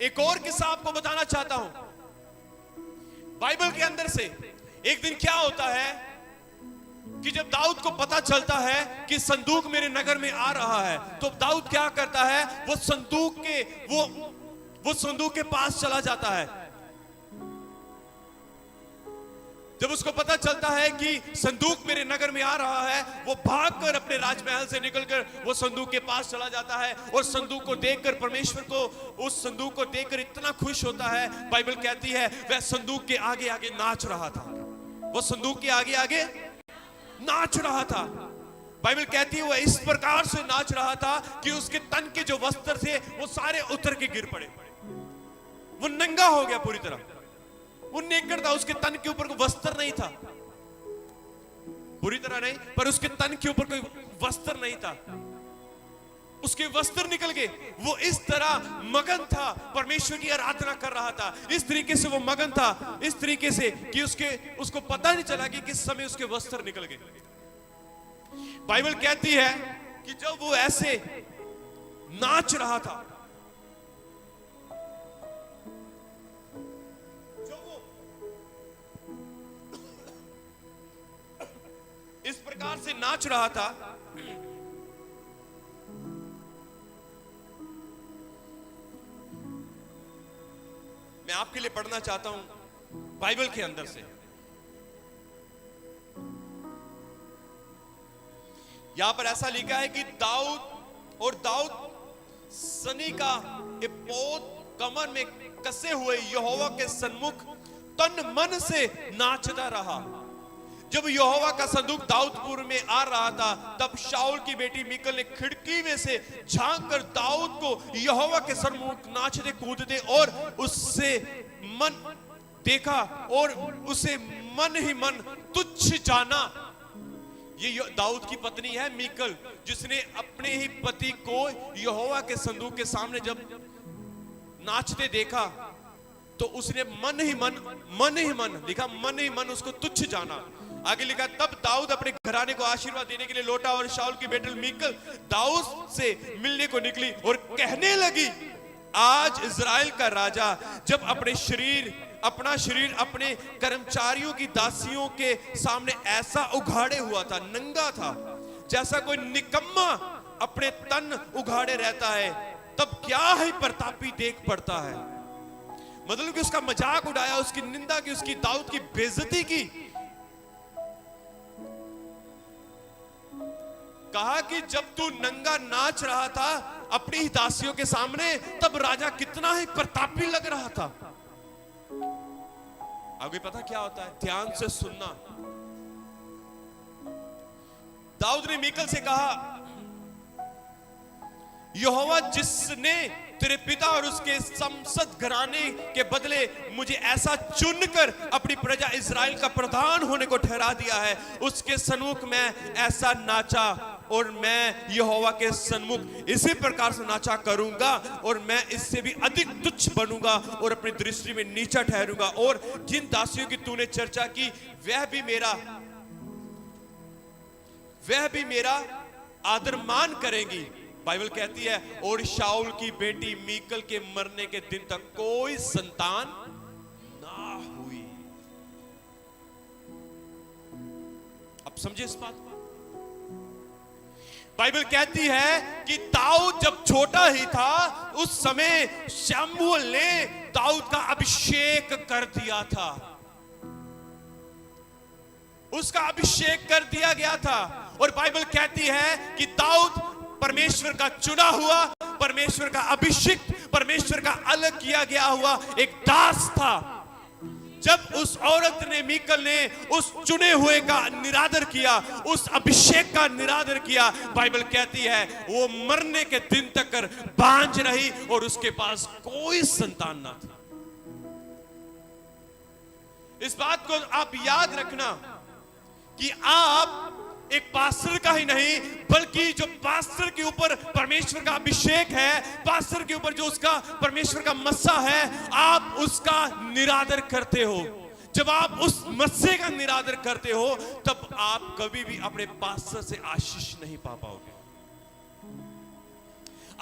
एक और किस्सा आपको बताना चाहता हूं बाइबल के अंदर से। एक दिन क्या होता है कि जब दाऊद को पता चलता है कि संदूक मेरे नगर में आ रहा है, तो दाऊद क्या करता है? वो संदूक के पास चला जाता है। जब उसको पता चलता है कि संदूक मेरे नगर में आ रहा है, वो भागकर अपने राजमहल से निकलकर वो संदूक के पास चला जाता है, और संदूक को देखकर परमेश्वर को, उस संदूक को देखकर इतना खुश होता है, बाइबल कहती है वह संदूक के आगे आगे नाच रहा था। वो संदूक के आगे आगे नाच रहा था। बाइबल कहती है वह इस प्रकार से नाच रहा था कि उसके तन के जो वस्त्र थे वो सारे उतर के गिर पड़े। वो नंगा हो गया पूरी तरह, वो नेकर था, उसके तन के ऊपर कोई वस्त्र नहीं था। पूरी तरह नहीं, पर उसके तन के ऊपर कोई वस्त्र नहीं था, उसके वस्त्र निकल गए। वो इस तरह मगन था, परमेश्वर की आराधना कर रहा था। इस तरीके से वो मगन था, इस तरीके से कि उसको पता नहीं चला कि किस समय उसके वस्त्र निकल गए। बाइबल कहती है कि जब वो ऐसे नाच रहा था, इस प्रकार से नाच रहा था, मैं आपके लिए पढ़ना चाहता हूं बाइबल के अंदर से। यहां पर ऐसा लिखा है कि दाऊद सनी का एपोद कमर में कसे हुए यहोवा के सन्मुख तन मन से नाचता रहा। जब यहोवा का संदूक दाऊदपुर में आ रहा था, तब शाऊल की बेटी मीकल ने खिड़की में से झांक कर दाऊद को यहोवा के सन्मुख नाचते कूदते और उससे मन देखा और उसे मन ही मन तुच्छ जाना। ये दाऊद की पत्नी है मीकल, जिसने अपने ही पति को यहोवा के संदूक के सामने जब नाचते देखा, तो उसने मन ही मन लिखा, मन ही मन उसको तुच्छ जाना। आगे लिखा, तब दाऊद अपने घराने को आशीर्वाद देने के लिए लौटा और शाऊल की बेटी मीकल दाऊद से मिलने को निकली और कहने लगी, आज इज़राइल का राजा जब अपना शरीर अपने कर्मचारियों की दासियों के सामने ऐसा उघाड़े हुआ था, नंगा था, जैसा कोई निकम्मा अपने तन उघाड़े रहता है, तब क्या ही प्रतापी देख पड़ता है। मतलब कि उसका मजाक उड़ाया, उसकी निंदा की, उसकी दाऊद की बेइज्जती की, कहा कि जब तू नंगा नाच रहा था अपनी ही दासियों के सामने, तब राजा कितना ही प्रतापी लग रहा था। आगे पता क्या होता है, ध्यान से सुनना। दाऊद ने मीकल से कहा, यहोवा जिसने तेरे पिता और उसके संसद घराने के बदले मुझे ऐसा चुनकर अपनी प्रजा इस्राएल का प्रधान होने को ठहरा दिया है, उसके सन्मुख मैं ऐसा नाचा और मैं यहोवा के सन्मुख इसी प्रकार से नाचा करूंगा, और मैं इससे भी अधिक तुच्छ बनूंगा और अपनी दृष्टि में नीचा ठहरूंगा। और जिन दासियों की तूने चर्चा की वह भी मेरा आदर मान करेंगी। बाइबल कहती है, और शाऊल की बेटी मीकल के मरने के दिन तक कोई संतान ना हुई। अब समझे इस बात को। बाइबल कहती है कि दाऊद जब छोटा ही था उस समय शमूएल ने दाऊद का अभिषेक कर दिया था, उसका अभिषेक कर दिया गया था। और बाइबल कहती है कि दाऊद परमेश्वर का चुना हुआ, परमेश्वर का अभिषिक्त, परमेश्वर का अलग किया गया हुआ एक दास था। जब उस औरत ने, मीकल ने उस चुने हुए का निरादर किया, उस अभिषेक का निरादर किया, बाइबल कहती है वो मरने के दिन तक बांझ रही और उसके पास कोई संतान ना था। इस बात को आप याद रखना कि आप एक पास्टर का ही नहीं, बल्कि जो पास्टर के ऊपर परमेश्वर का अभिषेक है, पास्टर के ऊपर जो उसका परमेश्वर का मस्सा है, आप उसका निरादर करते हो। जब आप उस मस्से का निरादर करते हो तब आप कभी भी अपने पास्टर से आशीष नहीं पा पाओगे।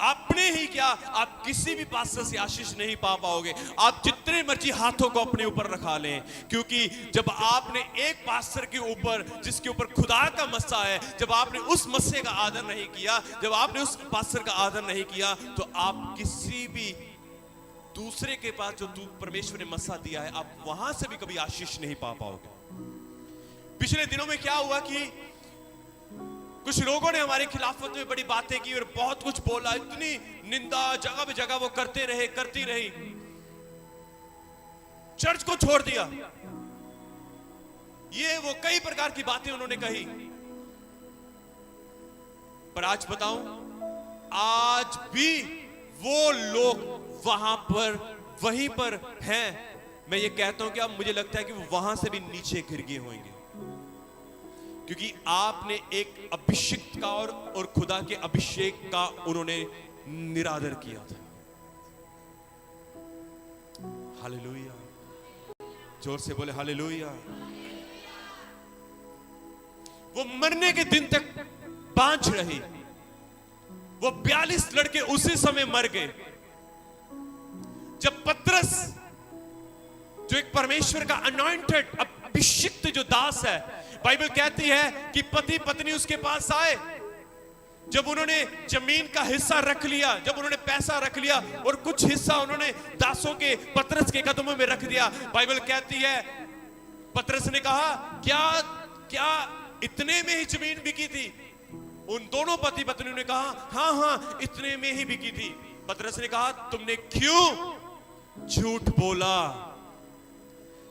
आपने ही क्या, आप किसी भी पास्टर से आशीष नहीं पा पाओगे। आप जितने मर्जी हाथों को अपने ऊपर रखा लें, क्योंकि जब आपने एक पास्टर के ऊपर, जिसके ऊपर खुदा का मस्सा है, जब आपने उस मस्से का आदर नहीं किया, जब आपने उस पास्टर का आदर नहीं किया, तो आप किसी भी दूसरे के पास जो परमेश्वर ने मस्सा दिया है, आप वहां से भी कभी आशीष नहीं पा पाओगे। पिछले दिनों में क्या हुआ कि कुछ लोगों ने हमारे खिलाफत में बड़ी बातें की और बहुत कुछ बोला, इतनी निंदा जगह पे जगह वो करती रही, चर्च को छोड़ दिया, ये वो कई प्रकार की बातें उन्होंने कही। पर आज बताऊं, आज भी वो लोग वहीं पर हैं। मैं ये कहता हूं कि अब मुझे लगता है कि वो वहां से भी नीचे गिर गए होंगे, क्योंकि आपने एक अभिषिक्त का और खुदा के अभिषेक का उन्होंने निरादर किया था। हालेलुया, जोर से बोले हालेलुया। वो मरने के दिन तक बांझ रही, वो 42 लड़के उसी समय मर गए। जब पतरस, जो एक परमेश्वर का अनॉइंटेड अभिषिक्त जो दास है, बाइबल कहती है कि पति पत्नी उसके पास आए, जब उन्होंने जमीन का हिस्सा रख लिया, जब उन्होंने पैसा रख लिया और कुछ हिस्सा उन्होंने दासों के, पतरस के कदमों में रख दिया, बाइबल कहती है पतरस ने कहा, क्या इतने में ही जमीन बिकी थी? उन दोनों पति पत्नी ने कहा हाँ इतने में ही बिकी थी। पतरस ने कहा, तुमने क्यों झूठ बोला?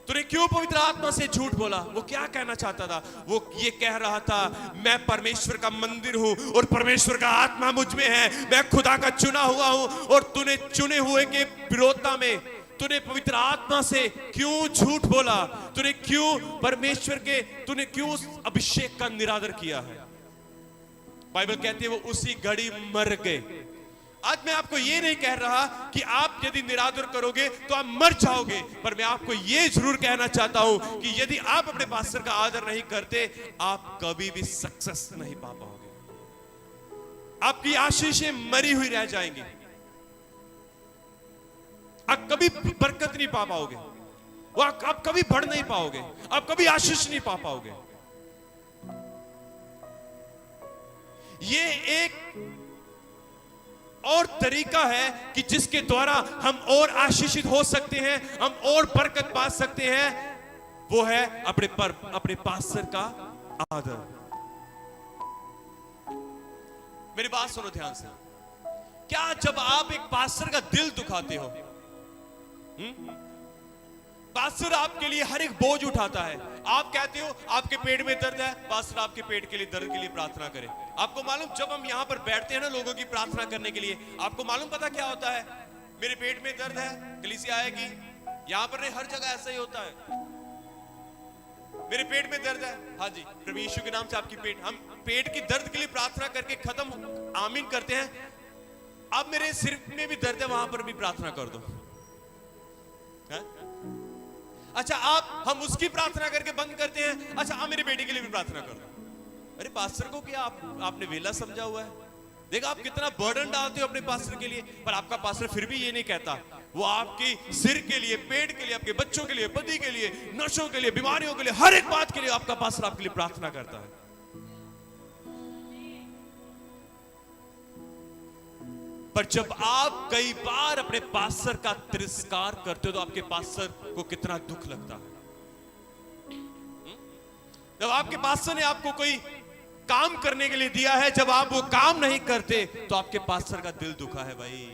तूने क्यों पवित्र आत्मा से झूठ बोला? वो क्या कहना चाहता था? वो ये कह रहा था, मैं परमेश्वर का मंदिर हूं और परमेश्वर का आत्मा मुझ में है, मैं खुदा का चुना हुआ हूं, और तूने चुने हुए के विरोधता में तूने पवित्र आत्मा से क्यों झूठ बोला? तूने क्यों उस अभिषेक का निरादर किया है? बाइबल कहती है वो उसी घड़ी मर गए। आज मैं आपको ये नहीं कह रहा कि आप यदि निरादर करोगे तो आप मर जाओगे, पर मैं आपको ये जरूर कहना चाहता हूं कि यदि आप अपने पास्टर का आदर नहीं करते, आप कभी भी सक्सेस नहीं पा पाओगे। आपकी आशीषें मरी हुई रह जाएंगी, आप कभी बरकत नहीं पा पाओगे, आप कभी बढ़ नहीं पाओगे, आप कभी आशीष नहीं पा पाओगे। ये एक और तरीका है कि जिसके द्वारा हम और आशीषित हो सकते हैं, हम और बरकत पा सकते हैं, वो है अपने पास्टर का आदर। मेरी बात सुनो ध्यान से। क्या जब आप एक पास्टर का दिल दुखाते हो, पास्टर आपके लिए हर एक बोझ उठाता है, आप कहते हो आपके पेट में दर्द है, पास्टर आपके पेट के लिए दर्द के लिए प्रार्थना करे। आपको मालूम, जब हम यहां पर बैठते हैं ना लोगों की प्रार्थना करने के लिए, आपको मालूम पता क्या होता है? मेरे पेट में दर्द है, कलीसिया आएगी, यहां पर नहीं, हर जगह ऐसा ही होता है। मेरे पेट में दर्द है, हाँ जी, प्रभु यीशु के नाम से आपकी पेट, हम पेट की दर्द के लिए प्रार्थना करके खत्म आमीन करते हैं। अब मेरे सिर में भी दर्द है, वहां पर भी प्रार्थना कर दो। है? अच्छा, हम उसकी प्रार्थना करके बंद करते हैं, अच्छा आप मेरे बेटे के लिए भी प्रार्थना कर दो। अरे पास्टर को क्या आपने वेला समझा हुआ है? देखा आप कितना बर्डन डालते हो अपने पास्टर के लिए, पर आपका पास्टर फिर भी ये नहीं कहता, वो आपके सिर के लिए, पेट के लिए, आपके बच्चों के लिए, पति के लिए, नशों के लिए, बीमारियों के लिए, हर एक बात के लिए आपका पास्टर आपके लिए प्रार्थना करता है। पर जब आप कई बार अपने पास्टर का तिरस्कार करते हो तो आपके पास्टर को कितना दुख लगता है। जब आपके पास्टर ने आपको कोई काम करने के लिए दिया है, जब आप वो काम नहीं करते तो आपके पास्टर का दिल दुखा है भाई।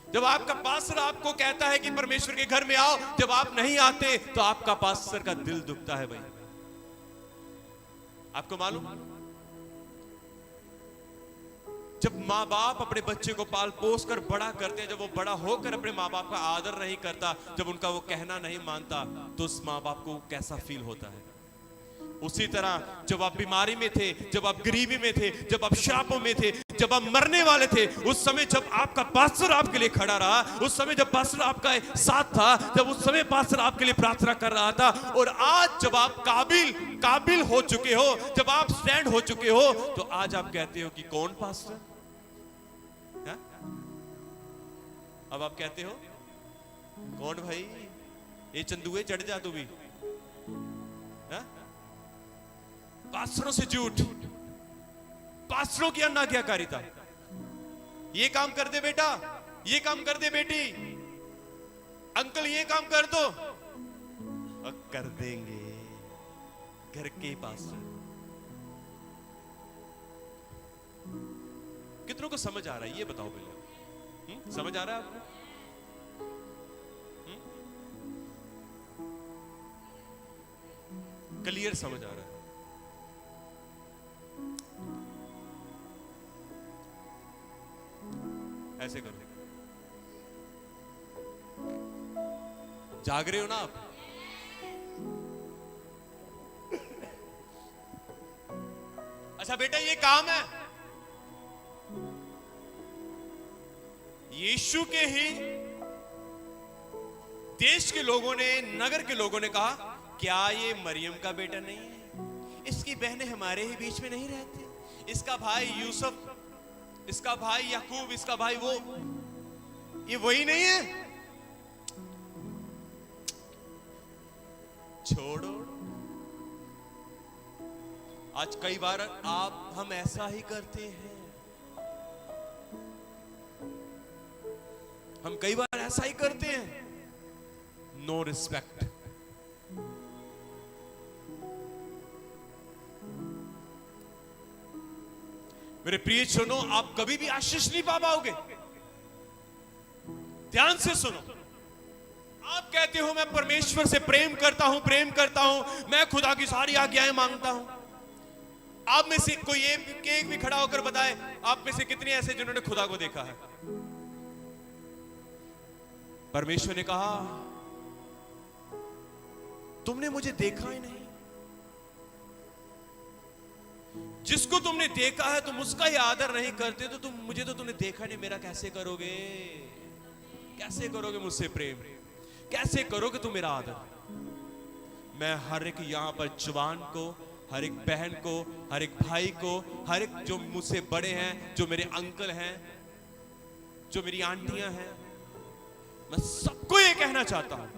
जब आपका पास्टर आपको कहता है कि परमेश्वर के घर में आओ, जब आप नहीं आते तो आपका पास्टर का दिल दुखता है भाई। आपको मालूम, जब माँ बाप अपने बच्चे को पाल पोस कर बड़ा करते हैं, जब वो बड़ा होकर अपने माँ बाप का आदर नहीं करता, जब उनका वो कहना नहीं मानता, तो उस माँ बाप को कैसा फील होता है। उसी तरह जब आप बीमारी में थे, जब आप गरीबी में थे, जब आप श्रापों में थे, जब आप मरने वाले थे, उस समय जब आपका पास्टर आपके लिए खड़ा रहा, उस समय जब पास्टर आपका साथ था, जब उस समय पास्टर आपके लिए प्रार्थना कर रहा था, और आज जब आप काबिल हो चुके हो, जब आप स्टैंड हो चुके हो, तो आज आप कहते हो कि कौन पास्टर? अब आप कहते हो कौन भाई, ये चंदुए चढ़ जा तू भी। पास्टरों से झूठ, पास्टरों की अनाज्ञाकारिता, ये काम कर दे बेटा, ये काम कर दे बेटी, अंकल ये काम कर दो, और कर देंगे घर के पास्टर। कितनों को समझ आ रहा है ये बताओ पहले? समझ आ रहा है आपको? क्लियर समझ आ रहा है? ऐसे करो, जाग रहे हो ना आप? अच्छा बेटा ये काम है, यीशु के ही देश के लोगों ने, नगर के लोगों ने कहा, क्या ये मरियम का बेटा नहीं है? इसकी बहनें हमारे ही बीच में नहीं रहती? इसका भाई यूसुफ, इसका भाई याकूब, इसका भाई वो, ये वही नहीं है? छोड़ो। आज कई बार हम ऐसा ही करते हैं, हम कई बार ऐसा ही करते हैं। No respect. मेरे प्रिय सुनो, आप कभी भी आशीष नहीं पा पाओगे। ध्यान से सुनो, आप कहते हो मैं परमेश्वर से प्रेम करता हूं, मैं खुदा की सारी आज्ञाएं मांगता हूं। आप में से कोई एक भी खड़ा होकर बताए, आप में से कितने ऐसे जिन्होंने खुदा को देखा है? परमेश्वर ने कहा तुमने मुझे देखा ही नहीं। जिसको तुमने देखा है तुम उसका ही आदर नहीं करते, तो मुझे तो तुमने देखा नहीं, मेरा कैसे करोगे? कैसे करोगे मुझसे प्रेम? कैसे करोगे तुम मेरा आदर? मैं हर एक यहां पर जवान को, हर एक बहन को, हर एक भाई को, हर एक जो मुझसे बड़े हैं, जो मेरे अंकल हैं, जो मेरी आंटियां हैं, मैं सबको ये कहना चाहता हूं,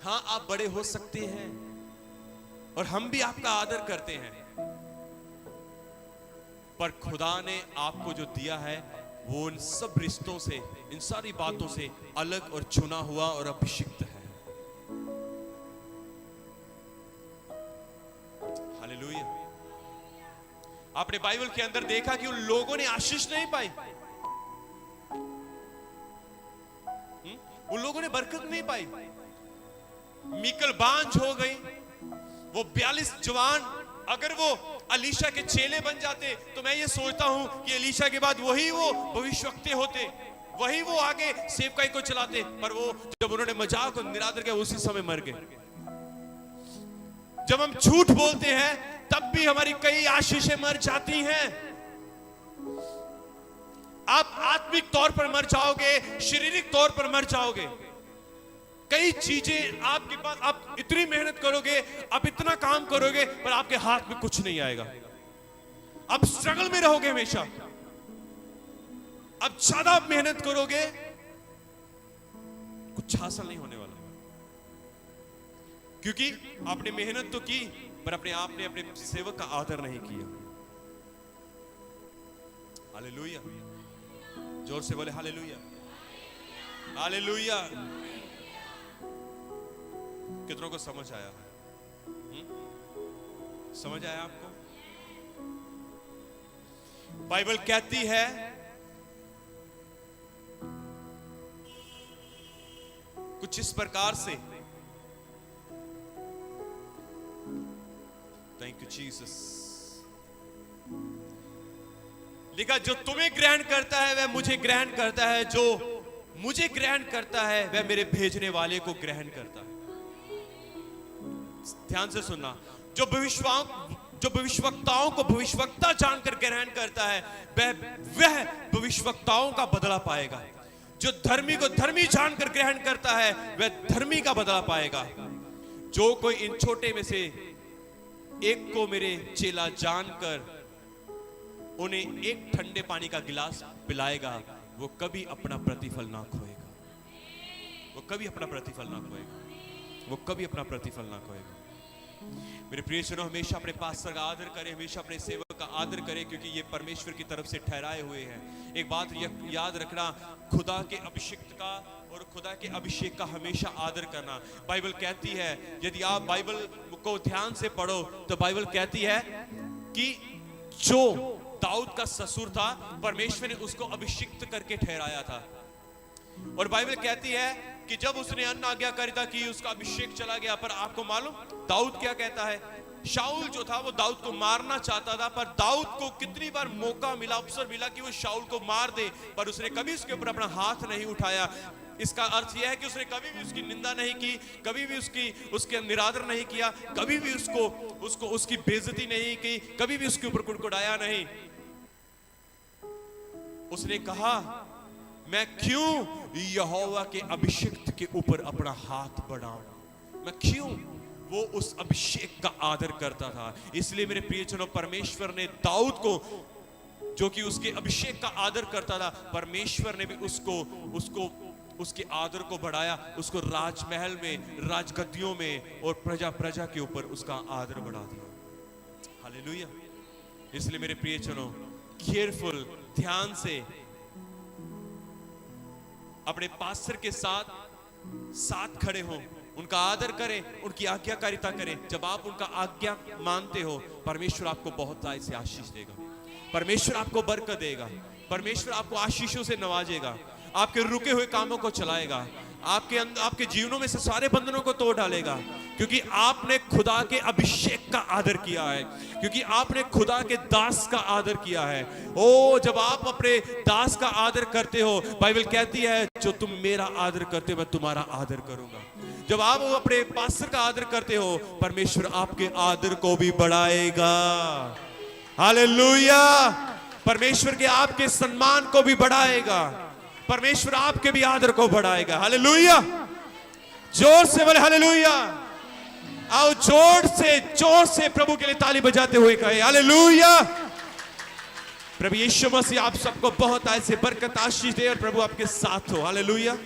हां आप बड़े हो सकते हैं और हम भी आपका आदर करते हैं, पर खुदा ने आपको जो दिया है वो इन सब रिश्तों से, इन सारी बातों से अलग और चुना हुआ और अभिषिक्त है। हालेलुया। आपने बाइबल के अंदर देखा कि उन लोगों ने आशीष नहीं पाई, उन लोगों ने बरकत नहीं पाई, मीकल बांझ हो गई। वो 42 जवान अगर वो एलीशा के चेले बन जाते तो मैं ये सोचता हूं कि एलीशा के बाद वही वो भविष्यवक्ता होते, वही वो आगे सेवकाई को चलाते, पर वो जब उन्होंने मजाक और निरादर किया उसी समय मर गए। जब हम झूठ बोलते हैं तब भी हमारी कई आशीषें मर जाती हैं। आप आत्मिक तौर पर मर जाओगे, शारीरिक तौर पर मर जाओगे। कई चीजें आपके पास, आप इतनी मेहनत करोगे, आप इतना काम करोगे, पर आपके हाथ में कुछ नहीं आएगा। आप स्ट्रगल में रहोगे हमेशा। अब ज्यादा आप मेहनत करोगे, कुछ हासिल नहीं होने वाला, क्योंकि आपने मेहनत तो की पर अपने आप ने अपने सेवक का आदर नहीं किया। हालेलुया, जोर से बोले हालेलुया, हालेलुया। कितनों को समझ आया? समझ आया आपको? बाइबल कहती है कुछ इस प्रकार से, थैंक यू जीसस, लिखा जो तुम्हें ग्रहण करता है वह मुझे ग्रहण करता है, जो मुझे ग्रहण करता है वह मेरे भेजने वाले को ग्रहण करता है। ध्यान से सुनना, जो भविष्यवक्ताओं को भविष्यवक्ता जानकर ग्रहण करता है वह भविष्यवक्ताओं का बदला पाएगा। जो धर्मी को धर्मी जानकर ग्रहण करता है वह धर्मी का बदला पाएगा। जो कोई इन छोटे में से एक को मेरे चेला जानकर उन्हें एक ठंडे पानी का गिलास पिलाएगा, वो कभी अपना प्रतिफल ना खोएगा, वो कभी अपना प्रतिफल ना खोएगा, वो कभी अपना प्रतिफल ना खोएगा। मेरे प्रिय सुनो, हमेशा अपने पास्टर का आदर करें, हमेशा अपने सेवक का आदर करें, क्योंकि ये परमेश्वर की तरफ से ठहराए हुए हैं। एक बात याद रखना, खुदा के अभिषिक्त का और खुदा के अभिषेक का हमेशा आदर करना। बाइबल कहती है, यदि आप बाइबल को ध्यान से पढ़ो तो बाइबल कहती है कि जो दाऊद का ससुर था, परमेश्वर ने उसको अभिषिक्त करके ठहराया था। और बाइबल कहती है कि जब उसने अन्न आज्ञाकारिता की उसका अभिषेक चला गया। पर आपको मालूम दाऊद क्या कहता है? शाऊल जो था वो दाऊद को मारना चाहता था, पर दाऊद को कितनी बार मौका मिला, अवसर मिला कि वो शाऊल को मार दे, पर उसने कभी उसके ऊपर अपना हाथ नहीं उठाया। इसका अर्थ यह है कि उसने कभी भी उसकी निंदा नहीं की, कभी भी उसके निरादर नहीं किया, कभी भी उसको उसकी बेइज्जती नहीं की, कभी भी उसके ऊपर कुड़कुड़ाया नहीं। उसने कहा, मैं क्यों यहोवा के अभिषिक्त के ऊपर अपना हाथ बढ़ाऊं? मैं क्यों? वो उस अभिषेक का आदर करता था। इसलिए मेरे प्रियजनों, परमेश्वर ने दाऊद को, जो कि उसके अभिषेक का आदर करता था, परमेश्वर ने भी उसको उसके आदर को बढ़ाया, उसको राजमहल में, राजगद्दियों में और प्रजा के ऊपर उसका आदर बढ़ा दिया। हालेलुया। इसलिए मेरे प्रियजनों, केयरफुल, ध्यान से अपने पास्टर के साथ खड़े हो, उनका आदर करें, उनकी आज्ञाकारिता करें। जब आप उनका आज्ञा मानते हो, परमेश्वर आपको बहुत से आशीष देगा, परमेश्वर आपको बरकत देगा, परमेश्वर आपको आशीषों से नवाजेगा, आपके रुके हुए कामों को चलाएगा, आपके जीवनों में से सारे बंधनों को तोड़ डालेगा, क्योंकि आपने खुदा के अभिषेक का आदर किया है, क्योंकि आपने खुदा के दास का आदर किया है। ओ, जब आप अपने दास का आदर करते हो, बाइबल कहती है, जो तुम मेरा आदर करते हो मैं तुम्हारा आदर करूंगा। जब आप अपने पास्टर का आदर करते हो, परमेश्वर आपके आदर को भी बढ़ाएगा। हालेलुया। परमेश्वर के आपके सम्मान को भी बढ़ाएगा, परमेश्वर आपके भी आदर को बढ़ाएगा। हालेलुया। जोर से बोले हालेलुया। आओ जोर से प्रभु के लिए ताली बजाते हुए कहे हालेलुया। प्रभु यीशु मसीह आप सबको बहुत ऐसे बरकत आशीष दे और प्रभु आपके साथ हो। हालेलुया।